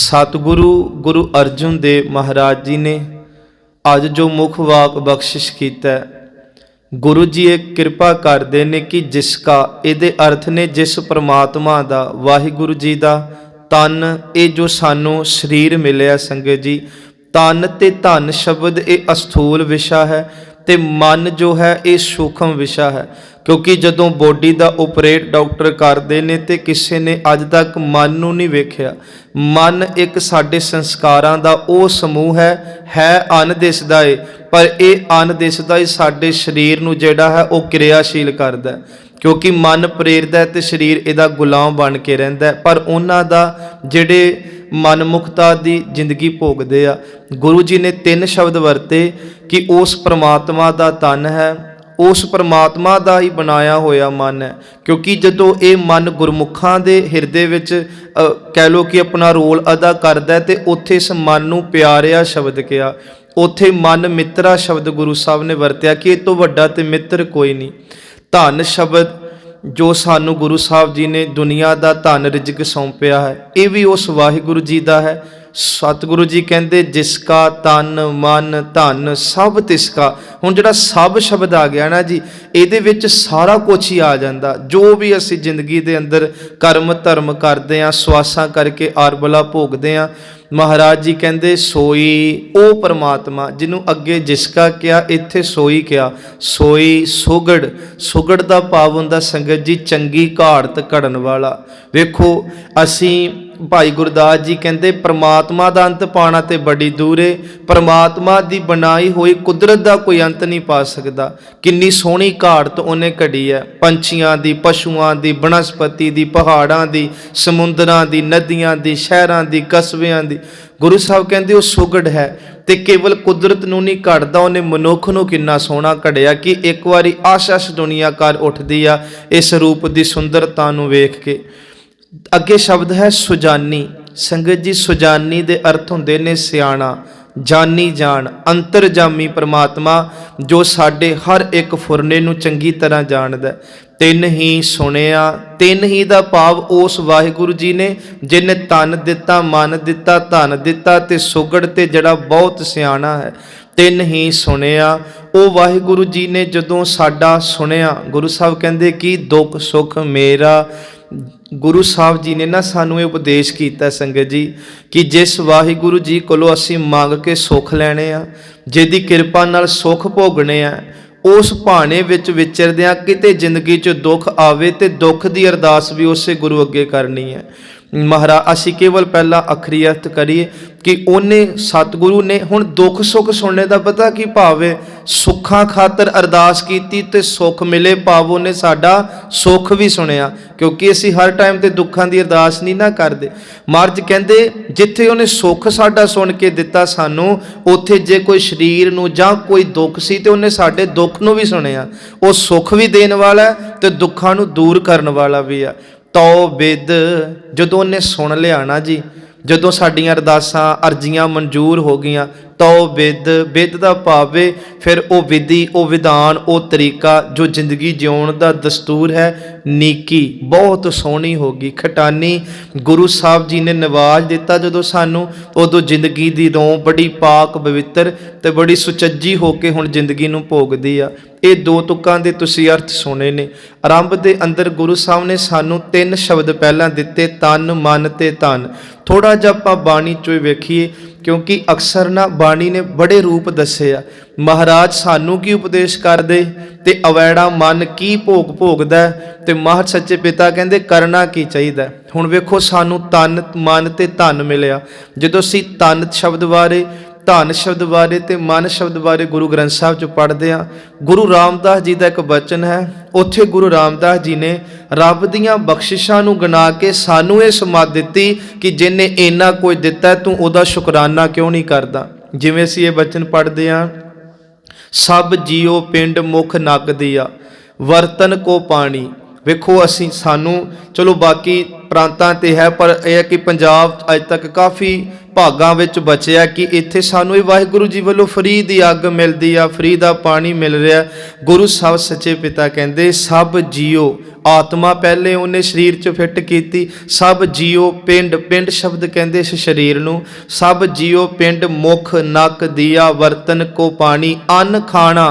सतगुरु गुरु अर्जुन देव महाराज जी ने अज जो मुख वाक बख्शिश किया, गुरु जी एक कृपा करते ने कि जिसका इहदे अर्थ ने जिस परमात्मा दा वाहिगुरु जी दा तन ये जो सानू शरीर मिलिया संगत जी, तन ते धन शब्द ये अस्थूल विषा है ते मन जो है ये सूक्ष्म विषा है। क्योंकि जदों बॉडी का ऑपरेट डॉक्टर करते हैं तो किसी ने अज तक मन नूं नहीं वेख्या। मन एक साडे संस्कारां दा वो समूह है अनदिसदा है, पर यह अनदिसदा ही साडे शरीर नूं जिहड़ा है वो क्रियाशील करदा है। क्योंकि मन प्रेरदा है तो शरीर इहदा गुलाम बन के रहिंदा है, पर उन्हां दा जिहड़े मनमुखता दी जिंदगी भोगदे आ। गुरु जी ने 3 शब्द वरते कि उस परमात्मा दा तन है, उस परमात्मा दा ही बनाया होया मन है। क्योंकि जदों ये मन गुरमुखां दे हिरदे विच कह लो कि अपना रोल अदा करदा है, तो उत्थे इस मन नूं प्यारिया शब्द कहा, उत्थे मन मित्रा शब्द गुरु साहब ने वरत्या कि इस तों वड्डा ते मित्र कोई नहीं। धन शब्द जो सानू गुरु साहब जी ने दुनिया का धन रिजक सौंपिया है, ये भी उस वाहिगुरु जी का है। सतगुरु जी कहते जिसका तन मन धन सब तिसका। हुण जिहड़ा सब शब्द आ गया ना जी, इहदे विच सारा कुछ ही आ जाता। जो भी असी जिंदगी दे अंदर कर्म धर्म करते हैं, स्वासां करके आरबला भोगते हैं, महाराज जी कहते सोई ओ परमात्मा, जिन्हों अगे जिसका क्या इत्थे सोई क्या। सोई सुगड़, सुगड़ का भाव हुंदा संगत जी चंगी घाड़त घड़न वाला। वेखो असी भाई गुरदास जी कहते परमात्मा का अंत पाना तो बड़ी दूर है, परमात्मा की बनाई हुई कुदरत का कोई अंत नहीं पा सकता। किन्नी सोहनी घाड़त उन्हें घड़ी है, पंछियां की, पशुआं की, बनस्पति की, पहाड़ां की, समुद्रां की, नदियां की, शहरां की, कस्बियां की। गुरु साहब कहते वो सुगड़ है, तो केवल कुदरत नूं नहीं घड़दा, उन्हें मनुख नूं किन्ना सोहना घड़िया कि एक बारी आश दुनिया कर उठदी आ इस रूप की सुंदरता नूं वेख के। अगे शब्द है सुजानी। संगत जी सुजानी दे अर्थ हुंदे ने सियाणा, जानी जान, अंतरजामी परमात्मा जो साडे हर एक फुरने नूं चंगी तरह जानदा। तिन ही सुनिया, तिन ही दा भाव उस वाहिगुरु जी ने जिन्हें तन दिता, मन दिता, धन दिता ते सुगड़ ते जड़ा बहुत सियाणा है। तिन ही सुनिया, वो वाहिगुरु जी ने जदों साडा सुनिया। गुरु साहब कहंदे कि दुख सुख मेरा। गुरु साहब जी ने ना सानू उपदेश किया संगत जी कि जिस वाहिगुरु जी कोलों असीं मंग के सुख लैणे आ, जिहदी किरपा नाल सुख भोगने आ, उस भाने विच विचरदिआं किते जिंदगी च दुख आवे ते दुख दी अरदास भी उसे गुरु अगे करनी है। महाराज असी केवल पहला अखरी अर्थ करिए कि उन्हें सतगुरु ने हुण दुख सुख सुनने का पता की भाव है। सुखा खातर अरदास की ते सुख मिले, भाव उन्हें साडा सुख भी सुनिया। क्योंकि असी हर टाइम ते दुखों की अरदास नहीं ना करते। महाराज कहते जिथे उन्हें सुख साडा सुन के दिता सानू, उत्थे जे कोई शरीर नूं जां कोई दुख सी ते उन्हें साडे दुख नूं भी सुनिया। वो सुख भी देने वाला है ते दुखों नूं दूर करने वाला भी है। तो बिद जदों उन्हें सुन लिया ना जी, जदों साडियां अरदासां अर्जियां मंजूर हो गईयां, तो बिद, बिद का भाव है फिर वो विधि, वो विधान, वो तरीका जो जिंदगी जिउण का दस्तूर है, नीकी बहुत सोहनी होगी, खटानी गुरु साहब जी ने नवाज दिता। जदों सानू उदों जिंदगी की रों बड़ी पाक पवित्र ते बड़ी सुचज्जी होके हुण जिंदगी नूं भोगदी आ। ये 2 तुकां दे तुसीं अर्थ सुने ने। आरंभ दे अंदर गुरु साहब ने सानू 3 शब्द पहलां दिते, तन मन ते धन। थोड़ा जिहा आपां बाणी चों वेखीए, क्योंकि अक्सर ना बाणी ने बड़े रूप दसे आ। महाराज सानू की उपदेश करदे ते अवैड़ा मन की भोग भोगदा ते माह सच्चे पिता कहंदे करना की चाहिदा। हुण वेखो सानू तन मन ते धन मिलिया। जदों असीं तन शब्द बारे, धन शब्द बारे ते मन शब्द बारे गुरु ग्रंथ साहब च पढ़ते हैं, गुरु रामदास जी का एक बचन है। उत्थे गुरु रामदास जी ने रब दीआं बख्शिशां नूं गिना के सानू ये समाध दिती कि जिन्हें इन्ना कुछ दिता तू उहदा शुकराना क्यों नहीं करदा। जिवें असीं ये बचन पढ़ते हैं, सब जियो पिंड मुख नग दिया, वर्तन को पानी। वेखो असी सानू चलो बाकी प्रांतां ते है, पर यह है कि पंजाब अज तक काफ़ी भागां विच बचिया कि इत्थे सानू वाहिगुरु जी वालों फ्री दी अग मिलदी आ, फ्री दा पानी मिल रहा। गुरु साहब सच्चे पिता कहंदे सब जियो आत्मा पहले उन्हें शरीर च फिट की। सब जीओ पिंड, पिंड शब्द कहते इस शरीर नूं, सब जीओ पिंड मुख नक दिया वरतन को पानी अन्न खाना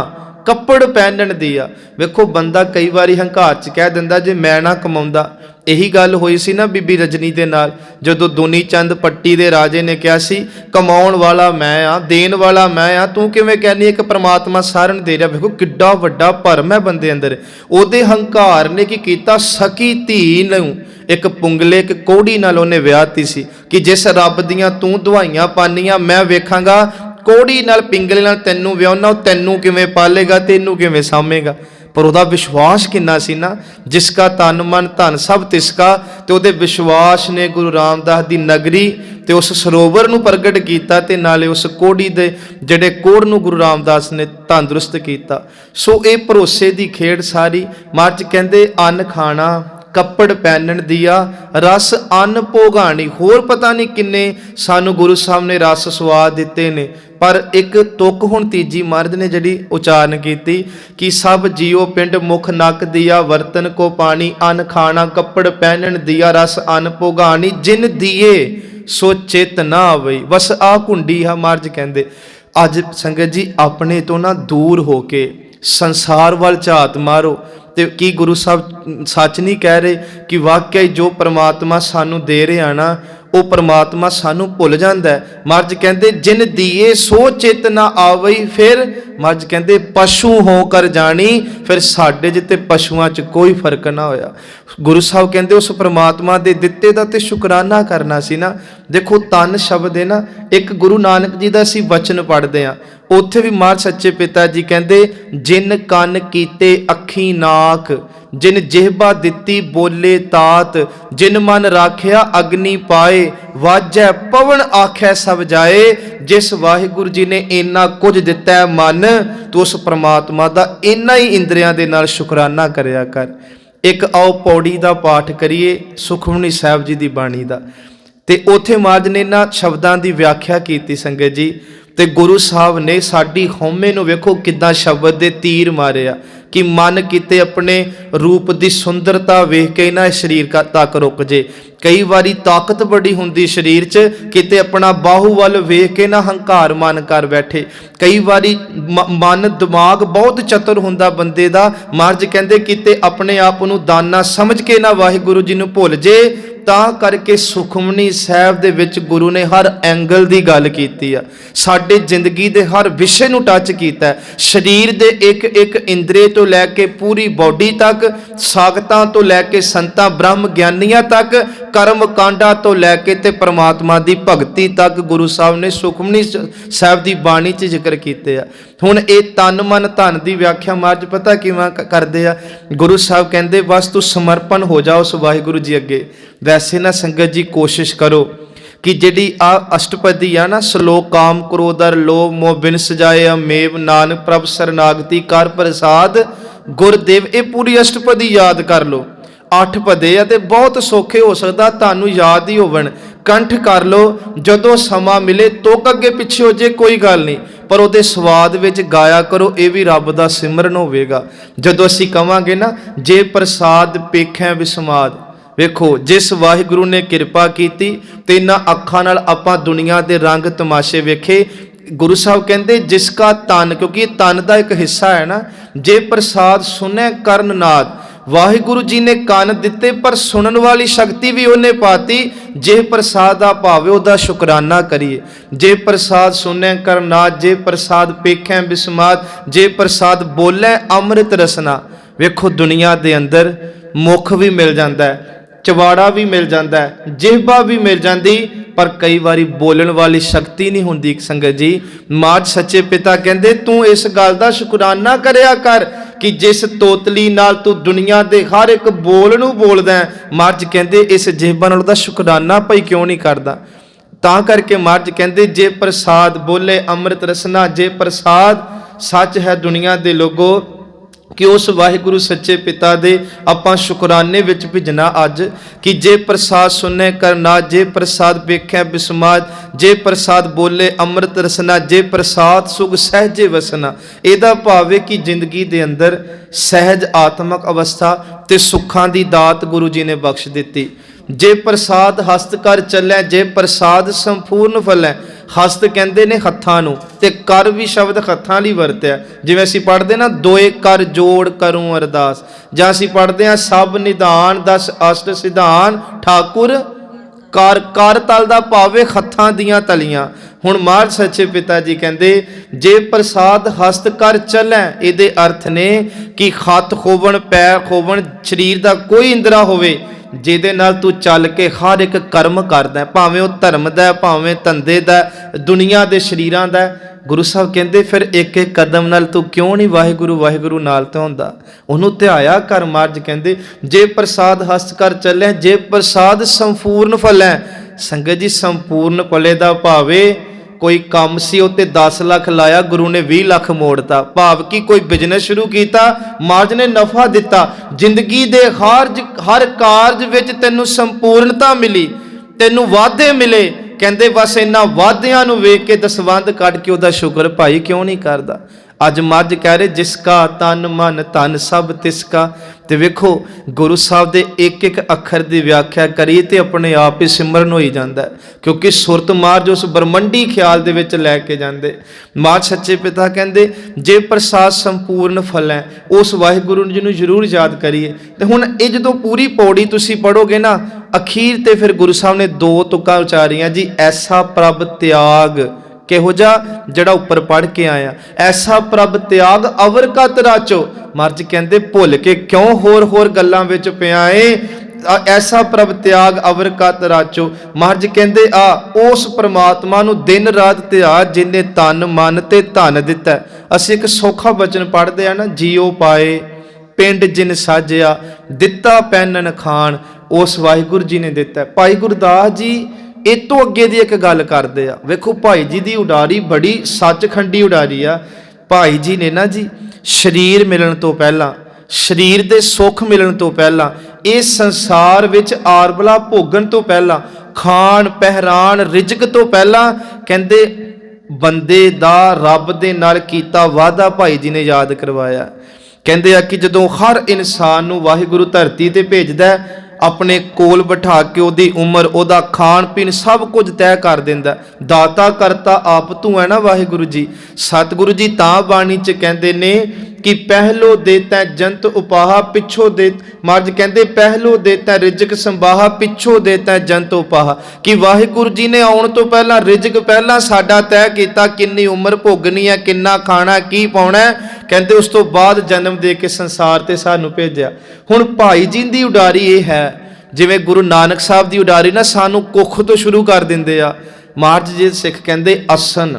कपड़ पहनण दिया। वेखो बंदा कई बारी हंकार च कह दिंदा जे मैं ना कमाउंदा। यही गल हुई सी ना बीबी रजनी दे नाल, जदों दुनी चंद पट्टी दे राजे ने कहा सी कमाउण वाला मैं आ, देण वाला मैं आ, तू किवें कहनी एक परमात्मा सारन दे रहा। वेखो किड्डा वड्डा भरम है बंदे अंदर। ओदे हंकार ने की कीता, सकी धी नूं एक पुंगले एक कोड़ी नाल ओने विआहती सी कि जिस रब दियां तू दुआइयां पानियां मैं वेखांगा, कोड़ी नाल पिंगले नाल तैनूं विआहुणा, तैनूं किवें पालेगा, तैनूं किवें सांभेगा। पर ਉਹਦਾ विश्वास किन्ना सी ना, जिसका तन मन धन सब तिसका। ते ਉਹਦੇ विश्वास ने गुरु रामदास दी नगरी ते उस सरोवर ਨੂੰ प्रगट ਕੀਤਾ ਤੇ ਨਾਲੇ ਉਸ ਕੋੜੀ ਦੇ ਜਿਹੜੇ ਕੋੜ ਨੂੰ ਗੁਰੂ ਰਾਮਦਾਸ ਨੇ ਤੰਦਰੁਸਤ ਕੀਤਾ। ਸੋ ਇਹ ਭਰੋਸੇ ਦੀ ਖੇਡ ਸਾਰੀ। ਮਹਾਰਾਜ ਕਹਿੰਦੇ ਅੰਨ ਖਾਣਾ ਕੱਪੜ ਪਹਿਨਣ ਦਿਆ ਰਸ ਅੰਨ ਭੋਗਾਣੀ। ਹੋਰ ਪਤਾ ਨਹੀਂ ਕਿੰਨੇ ਸਾਨੂੰ ਗੁਰੂ ਸਾਹਿਬ ਨੇ ਰਸ ਸਵਾਦ ਦਿੱਤੇ ਨੇ, ਪਰ ਇੱਕ ਤੁਕ ਹੁਣ ਤੀਜੀ ਮਹਾਰਾਜ ਨੇ ਜਿਹੜੀ ਉਚਾਰਨ ਕੀਤੀ ਕਿ ਸਭ ਜੀਓ ਪਿੰਡ ਮੁਖ ਨਕ ਦਿਆ ਵਰਤਨ ਕੋ ਪਾਣੀ ਅੰਨ ਖਾਣਾ ਕੱਪੜ ਪਹਿਨਣ ਦਿਆ ਰਸ ਅੰਨ ਭੋਗਾਣੀ ਜਿਨ ਦੀਏ ਸੋ ਚਿਤ ਨਾ ਆਵਈ। ਬਸ ਆ ਕੁੰਡੀ ਆ। ਮਹਾਰਾਜ ਕਹਿੰਦੇ ਅੱਜ ਸੰਗਤ ਜੀ ਆਪਣੇ ਤੋਂ ਨਾ ਦੂਰ ਹੋ ਕੇ ਸੰਸਾਰ ਵੱਲ ਝਾਤ ਮਾਰੋ। ਤੇ ਕੀ ਗੁਰੂ ਸਾਹਿਬ ਸੱਚ ਨਹੀਂ ਕਹਿ ਰਹੇ ਕਿ ਵਾਕਿਆ ਹੀ ਜੋ ਪ੍ਰਮਾਤਮਾ ਸਾਨੂੰ ਦੇ ਰਿਹਾ ਨਾ ਉਹ ਪ੍ਰਮਾਤਮਾ ਸਾਨੂੰ ਭੁੱਲ ਜਾਂਦਾ ਹੈ। ਮਹਾਰਾਜ ਕਹਿੰਦੇ ਜਿਨ ਦੀਏ ਸੋ ਚਿਤ ਨਾ ਆਵਈ। ਫਿਰ ਮਹਾਰਾਜ ਕਹਿੰਦੇ ਪਸ਼ੂ ਹੋ ਕਰ ਜਾਣੀ। ਫਿਰ ਸਾਡੇ ਜਿੱਤੇ ਪਸ਼ੂਆਂ 'ਚ ਕੋਈ ਫਰਕ ਨਾ ਹੋਇਆ। ਗੁਰੂ ਸਾਹਿਬ ਕਹਿੰਦੇ ਉਸ ਪ੍ਰਮਾਤਮਾ ਦੇ ਦਿੱਤੇ ਦਾ ਤੇ ਸ਼ੁਕਰਾਨਾ ਕਰਨਾ ਸੀ ਨਾ। ਦੇਖੋ ਤਨ ਸ਼ਬਦ ਹੈ ਨਾ, ਇੱਕ ਗੁਰੂ ਨਾਨਕ ਜੀ ਦਾ ਅਸੀਂ ਵਚਨ ਪੜ੍ਹਦੇ ਹਾਂ, ਉੱਥੇ ਵੀ ਮਹਾਰਾਜ ਸੱਚੇ ਪਿਤਾ ਜੀ ਕਹਿੰਦੇ ਜਿਨ ਕੰਨ ਕੀਤੇ ਅੱਖੀ ਨਾਕ, ਜਿਨ ਜਿਹਬਾ ਦਿੱਤੀ ਬੋਲੇ ਤਾਤ, ਜਿਨ ਮਨ ਰਾਖਿਆ ਅਗਨੀ ਪਾਏ, ਵਾਜੈ ਪਵਨ ਆਖੈ ਸਭ ਜਾਏ। ਜਿਸ ਵਾਹਿਗੁਰੂ ਜੀ ਨੇ ਇੰਨਾ ਕੁਝ ਦਿੱਤਾ ਹੈ ਮਨ, ਤੂੰ ਉਸ ਪ੍ਰਮਾਤਮਾ ਦਾ ਇੰਨਾ ਹੀ ਇੰਦਰੀਆਂ ਦੇ ਨਾਲ ਸ਼ੁਕਰਾਨਾ ਕਰਿਆ ਕਰ। ਇੱਕ ਆਓ ਪੌੜੀ ਦਾ ਪਾਠ ਕਰੀਏ ਸੁਖਮਨੀ ਸਾਹਿਬ ਜੀ ਦੀ ਬਾਣੀ ਦਾ। ਤੇ ਉੱਥੇ ਮਹਾਰਾਜ ਨੇ ਇਹਨਾਂ ਸ਼ਬਦਾਂ ਦੀ ਵਿਆਖਿਆ ਕੀਤੀ ਸੰਗਤ ਜੀ। ਤੇ ਗੁਰੂ ਸਾਹਿਬ ਨੇ ਸਾਡੀ ਹਉਮੈ ਨੂੰ ਵੇਖੋ ਕਿੱਦਾਂ ਸ਼ਬਦ ਦੇ ਤੀਰ ਮਾਰਿਆ ਕਿ ਮਨ ਕਿਤੇ ਆਪਣੇ ਰੂਪ ਦੀ ਸੁੰਦਰਤਾ ਵੇਖ ਕੇ ਨਾ ਸਰੀਰ ਤੱਕ ਰੁਕ ਜੇ। ਕਈ ਵਾਰੀ ਤਾਕਤ ਬੜੀ ਹੁੰਦੀ ਸਰੀਰ 'ਚ, ਕਿਤੇ ਆਪਣਾ ਬਾਹੂ ਵੱਲ ਵੇਖ ਕੇ ਨਾ ਹੰਕਾਰ ਮਨ ਕਰ ਬੈਠੇ। ਕਈ ਵਾਰੀ ਮਨ ਦਿਮਾਗ ਬਹੁਤ ਚਤੁਰ ਹੁੰਦਾ ਬੰਦੇ ਦਾ। ਮਹਾਰਾਜ ਕਹਿੰਦੇ ਕਿਤੇ ਆਪਣੇ ਆਪ ਨੂੰ ਦਾਨਾ ਸਮਝ ਕੇ ਨਾ ਵਾਹਿਗੁਰੂ ਜੀ ਨੂੰ ਭੁੱਲ ਜੇ। ਤਾਂ ਕਰਕੇ ਸੁਖਮਨੀ ਸਾਹਿਬ ਦੇ ਵਿੱਚ ਗੁਰੂ ਨੇ ਹਰ ਐਂਗਲ ਦੀ ਗੱਲ ਕੀਤੀ ਆ, ਸਾਡੇ ਜ਼ਿੰਦਗੀ ਦੇ ਹਰ ਵਿਸ਼ੇ ਨੂੰ ਟੱਚ ਕੀਤਾ। ਸਰੀਰ ਦੇ ਇੱਕ ਇੱਕ ਇੰਦਰੀ ਤੋਂ ਲੈ ਕੇ ਪੂਰੀ ਬਾਡੀ ਤੱਕ, ਸਾਖਤਾਂ ਤੋਂ ਲੈ ਕੇ ਸੰਤਾਂ ਬ੍ਰਹਮ ਗਿਆਨੀਆਂ ਤੱਕ, ਕਰਮ ਕਾਂਡਾਂ ਤੋਂ ਲੈ ਕੇ ਤੇ ਪਰਮਾਤਮਾ ਦੀ ਭਗਤੀ ਤੱਕ ਗੁਰੂ ਸਾਹਿਬ ਨੇ ਸੁਖਮਨੀ ਸਾਹਿਬ ਦੀ ਬਾਣੀ 'ਚ ਜ਼ਿਕਰ ਕੀਤੇ ਆ। ਹੁਣ ਇਹ ਤਨ ਮਨ ਧਨ ਦੀ ਵਿਆਖਿਆ ਮਹਾਰਾਜ ਪਤਾ ਕਿਵੇਂ ਕਰਦੇ ਆ? ਗੁਰੂ ਸਾਹਿਬ ਕਹਿੰਦੇ ਬਸ ਤੂੰ ਸਮਰਪਣ ਹੋ ਜਾ ਉਸ ਵਾਹਿਗੁਰੂ ਜੀ ਅੱਗੇ। ਵੈਸੇ ਨਾ ਸੰਗਤ ਜੀ ਕੋਸ਼ਿਸ਼ ਕਰੋ ਕਿ ਜਿਹੜੀ ਆ ਅਸ਼ਟਪਦੀ ਆ ਨਾ, ਸ਼ਲੋਕ ਕਾਮ ਕ੍ਰੋਧ ਅਰ ਲੋਭ ਮੋਹ ਬਿਨ ਸਜਾਏ ਅਮੇਵ ਨਾਨਕ ਪ੍ਰਭ ਸਰਨਾਗਤੀ ਕਰ ਪ੍ਰਸਾਦ ਗੁਰਦੇਵ, ਇਹ ਪੂਰੀ ਅਸ਼ਟਪਦੀ ਯਾਦ ਕਰ ਲਓ। 8 ਪਦੇ ਆ ਤੇ ਬਹੁਤ ਸੌਖੇ ਹੋ ਸਕਦਾ ਤੁਹਾਨੂੰ ਯਾਦ ਹੀ ਹੋਵਣ। ਕੰਠ ਕਰ ਲਓ, ਜਦੋਂ ਸਮਾਂ ਮਿਲੇ ਤੁਕ ਅੱਗੇ ਪਿੱਛੇ ਹੋ ਜੇ ਕੋਈ ਗੱਲ ਨਹੀਂ, ਪਰ ਉਹਦੇ ਸਵਾਦ ਵਿੱਚ ਗਾਇਆ ਕਰੋ। ਇਹ ਵੀ ਰੱਬ ਦਾ ਸਿਮਰਨ ਹੋਵੇਗਾ। ਜਦੋਂ ਅਸੀਂ ਕਵਾਂਗੇ ਨਾ ਜੇ ਪ੍ਰਸਾਦ ਪੇਖੈ ਵਿਸਮਾਦ, ਵੇਖੋ ਜਿਸ ਵਾਹਿਗੁਰੂ ਨੇ ਕਿਰਪਾ ਕੀਤੀ ਤੇ ਇਹਨਾਂ ਅੱਖਾਂ ਨਾਲ ਆਪਾਂ ਦੁਨੀਆ ਦੇ ਰੰਗ ਤਮਾਸ਼ੇ ਵੇਖੇ। ਗੁਰੂ ਸਾਹਿਬ ਕਹਿੰਦੇ ਜਿਸ ਕਾ ਤਨ, ਕਿਉਂਕਿ ਇਹ ਤਨ ਦਾ ਇੱਕ ਹਿੱਸਾ ਹੈ ਨਾ, ਜੇ ਪ੍ਰਸਾਦ ਸੁਨੈ ਕਰਨ ਨਾਦ, ਵਾਹਿਗੁਰੂ ਜੀ ਨੇ ਕੰਨ ਦਿੱਤੇ ਪਰ ਸੁਣਨ ਵਾਲੀ ਸ਼ਕਤੀ ਵੀ ਉਹਨੇ ਪਾਤੀ। ਜੇ ਪ੍ਰਸਾਦ ਦਾ ਭਾਵੇਂ ਉਹਦਾ ਸ਼ੁਕਰਾਨਾ ਕਰੀਏ। ਜੇ ਪ੍ਰਸਾਦ ਸੁਨੈ ਕਰ ਨਾਦ, ਜੇ ਪ੍ਰਸਾਦ ਪੇਖੈ ਬਿਸਮਾਦ, ਜੇ ਪ੍ਰਸਾਦ ਬੋਲੇ ਅੰਮ੍ਰਿਤ ਰਸਨਾ। ਵੇਖੋ ਦੁਨੀਆ ਦੇ ਅੰਦਰ ਮੁਖ ਵੀ ਮਿਲ ਜਾਂਦਾ ਹੈ, ਚਵਾੜਾ ਵੀ ਮਿਲ ਜਾਂਦਾ ਹੈ, ਜਿਹਬਾ ਵੀ ਮਿਲ ਜਾਂਦੀ, ਪਰ ਕਈ ਵਾਰੀ ਬੋਲਣ ਵਾਲੀ ਸ਼ਕਤੀ ਨਹੀਂ ਹੁੰਦੀ ਸੰਗਤ ਜੀ। ਮਹਾਰਾਜ ਸੱਚੇ ਪਿਤਾ ਕਹਿੰਦੇ ਤੂੰ ਇਸ ਗੱਲ ਦਾ ਸ਼ੁਕਰਾਨਾ ਕਰਿਆ ਕਰ ਕਿ ਜਿਸ ਤੋਤਲੀ ਨਾਲ ਤੂੰ ਦੁਨੀਆ ਦੇ ਹਰ ਇੱਕ ਬੋਲ ਨੂੰ ਬੋਲਦਾ। ਮਹਾਰਾਜ ਕਹਿੰਦੇ ਇਸ ਜਿਹਬਾ ਨਾਲ ਉਹਦਾ ਸ਼ੁਕਰਾਨਾ ਭਾਈ ਕਿਉਂ ਨਹੀਂ ਕਰਦਾ? ਤਾਂ ਕਰਕੇ ਮਹਾਰਾਜ ਕਹਿੰਦੇ ਜੇ ਪ੍ਰਸਾਦ ਬੋਲੇ ਅੰਮ੍ਰਿਤ ਰਸਨਾ, ਜੇ ਪ੍ਰਸਾਦ ਸੱਚ ਹੈ ਦੁਨੀਆ ਦੇ ਲੋਗੋ कि उस वाहिगुरु सच्चे पिता दे आपां शुकराने विच भिजना अज कि जे प्रसाद सुने करनाज, जे प्रसाद वेख्या बिस्माद, जे प्रसाद बोले अमृत रसना, जे प्रसाद सुख सहजे वसना। इहदा भाव है कि जिंदगी दे अंदर सहज आत्मक अवस्था ते सुखां दी दात गुरु जी ने बख्श दिती। जे प्रसाद हस्त कर चलै, जे प्रसाद संपूर्ण फलै। हस्त कहते ने हत्थां नूं ते कर भी शब्द हत्थां लई वरतिया। जिवें असीं पढ़दे ना दोए कर जोड़ करूं अरदास, जां असीं पढ़दे हां सब निधान दस अष्ट सिधान ठाकुर कर। कर तल दा भाव हत्थां दियां तलियां। हुण महाराज सच्चे पिता जी कहंदे जे प्रसाद हस्त कर चलै, इहदे अर्थ ने कि हत्थ होवण पैर होवण शरीर दा कोई इंद्रा होवे ਜਿਹਦੇ ਨਾਲ तू चल के हर एक कर्म करदा, भावें वो धर्म दा भावें धंधे दा दुनिया दे शरीरां दा। गुरु साहब कहंदे फिर एक एक कदम नाल तू क्यों नहीं वाहिगुरु वाहिगुरु नाल धिआउंदा, ਉਹਨੂੰ ਧਿਆਇਆ कर। महाराज कहंदे जे प्रसाद हस्त कर चलै, जे प्रसाद संपूर्ण फलै। संगत जी संपूर्ण फले दा भावे कोई काम सी उत्ते 10 लाख लाया, गुरु ने 20 लाख मोड़ता। भाव कि कोई बिजनेस शुरू किया, महाराज ने नफा दिता। जिंदगी दे हर कारज विच तैनू संपूर्णता मिली, तैनू वाधे मिले। कहंदे बस इन्हां वाधियां नूं वेख के दसवंध कढ के उहदा शुक्र भाई क्यों नहीं करदा। अज महाराज कह रहे जिसका तन मन धन सब तिसका। ते वेखो गुरु साहब दे एक एक अखर की व्याख्या करिए तो अपने आप ही सिमरन हो ही जाता है, क्योंकि सुरत महाराज उस ब्रह्मंडी ख्याल दे विच लैके जाते। महाराज सच्चे पिता कहते जे प्रसाद संपूर्ण फल है, उस वाहिगुरु जी नूं जरूर याद करिए। तो हुण ये जो पूरी पौड़ी तुसीं पढ़ोगे ना, अखीर ते फिर गुरु साहब ने 2 तुकां उचारियां जी, ऐसा प्रभ त्याग किहो जा जड़ा उपर पढ़ के आया, ऐसा प्रभ त्याग अवर कत राचो। महाराज कहते भुल के क्यों होर गल्लां विच पिया है, ऐसा प्रभ त्याग अवर कत राचो। महाराज कहते आ उस परमात्मा नूं दिन रात त्याग जिन्हें तन मन ते धन दिता। असीं एक सौखा बचन पढ़ते हैं ना, जियो पाए पिंड जिन साजिया दिता पैनन खान, उस वाहिगुरु जी ने दिता। भाई गुरदास जी इस तो अगे की एक गल करते आ, वेखो भाई जी की उडारी बड़ी सचखंडी उडारी आ। भाई जी ने ना जी शरीर मिलन तो पहला, शरीर दे सुख मिलन तो पहला, इस संसार विच आरबला भोगन तो पहला, खान पहरान रिजक तो पहला, कहंदे बंदे दा रब दे नाल कीता वादा भाई जी ने याद करवाया। कहंदे आ कि जदों हर इंसान नूं वाहिगुरु धरती ते भेजदा है, अपने कोल बिठा के ओदी उम्र ओदा खान पीन सब कुछ तय कर दिंदा। दाता करता आप तू है ना वाहिगुरु जी। सतगुरु जी तां बाणी च कहंदे ने कि पहलो देता जंत उपाहा पिछो दे। महाराज कहंदे पहलो देता रिजक संभाहा पिछो देता जंत उपाहा, कि वाहिगुरु जी ने आउण तो पहला रिजक पहला साडा तय कीता, किन्नी उम्र भोगनी है, किन्ना खाना की पाउणा है। कहंदे उस तो बाद जन्म दे के संसार ते सानू भेजिया। हुण भाई जी दी उडारी ये है, जिवें गुरु नानक साहब दी उडारी ना सानू कुख तो शुरू कर दिंदे आ। महाराज जी सिख कहंदे असन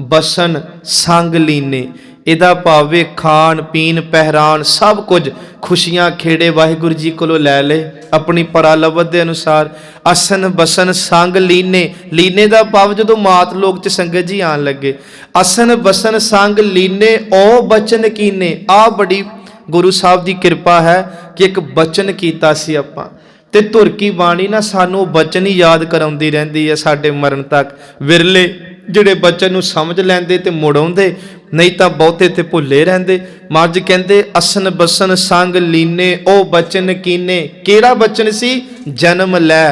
बसन संग लीने, इहदा भावे खान पीन पहरान सब कुछ खुशियां खेड़े वाहिगुरु जी कोलों लै ले अपनी परालवत के अनुसार। असन बसन संग लीने, लीने का भाव जो मात लोक च संगत जी आन लगे। असन बसन संग लीने ओ बचन कीने, आ बड़ी गुरु साहब की कृपा है कि एक बचन कीता सी आपां, ते धुर की बाणी ना सानू बचन ही याद कराउंदी रहिंदी है साडे मरण तक। विरले जिहड़े बचन नूं समझ लैंदे ते मुड़ आउंदे, नहीं तो बहुते ते भुले रहंदे। महाराज कहंदे असन बसन संग लीने ओ बचन कीने। किहड़ा बचन सी? जन्म लै,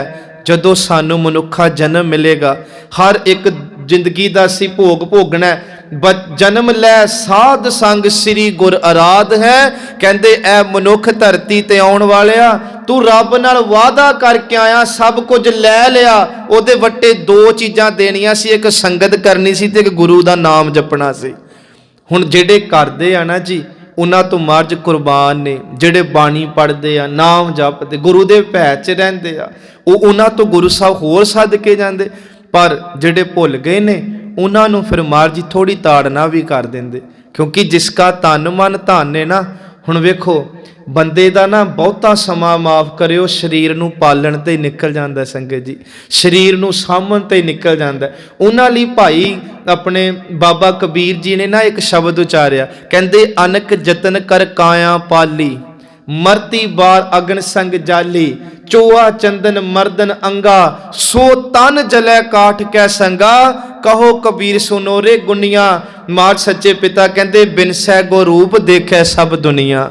जदों सानू मनुखा जन्म मिलेगा, हर एक जिंदगी दा सी भोग भोगना है। जन्म लै साध संग श्री गुर आराध है। कहंदे ऐ मनुख धरती ते आउण वालिया, तू रब नाल वादा करके आया, सब कुछ लै लिया, ओदे वट्टे 2 चीज़ां देनियां सी, एक संगत करनी सी ते एक गुरु दा नाम जपना सी। हुण जिहड़े करदे आ ना जी, उन्हां तो महाराज कुर्बान ने। जिहड़े बाणी पढ़दे आ, नाम जपदे, गुरु दे भै च रहिंदे आ, ਉਹ उन्हां तो गुरु साहब होर सद के जांदे। पर जिहड़े भुल गए ने उन्हां नूं फिर महाराज जी थोड़ी ताड़ना भी कर देंदे, क्योंकि जिसका तन मन धन है ना। हुण वेखो ਬੰਦੇ ਦਾ ਨਾ ਬਹੁਤਾ ਸਮਾਂ ਮਾਫ ਕਰਿਓ ਸਰੀਰ ਨੂੰ ਪਾਲਣ ਤੇ ਨਿਕਲ ਜਾਂਦਾ ਸੰਗਤ ਜੀ, ਸਰੀਰ ਨੂੰ ਸਾਂਭਣ ਤੇ ਨਿਕਲ ਜਾਂਦਾ। ਉਹਨਾਂ ਲਈ ਭਾਈ ਆਪਣੇ ਬਾਬਾ ਕਬੀਰ ਜੀ ਨੇ ਨਾ ਇੱਕ ਸ਼ਬਦ ਉਚਾਰਿਆ, ਕਹਿੰਦੇ ਅਨਕ ਜਤਨ ਕਰ ਕਾਇਆ ਪਾਲੀ, ਮਰਤੀ ਬਾਰ ਅਗਨ ਸੰਗ ਜਾਲੀ, ਚੋਆ ਚੰਦਨ ਮਰਦਨ ਅੰਗਾ, ਸੋ ਤਨ ਜਲੈ ਕਾਠ ਕੈ ਸੰਗਾ, ਕਹੋ ਕਬੀਰ ਸੁਨੋਰੇ ਗੁਨੀਆਂ। ਮਾਤ ਸੱਚੇ ਪਿਤਾ ਕਹਿੰਦੇ ਬਿਨਸੈ ਗੋ ਰੂਪ ਦੇਖੈ ਸਭ ਦੁਨੀਆ।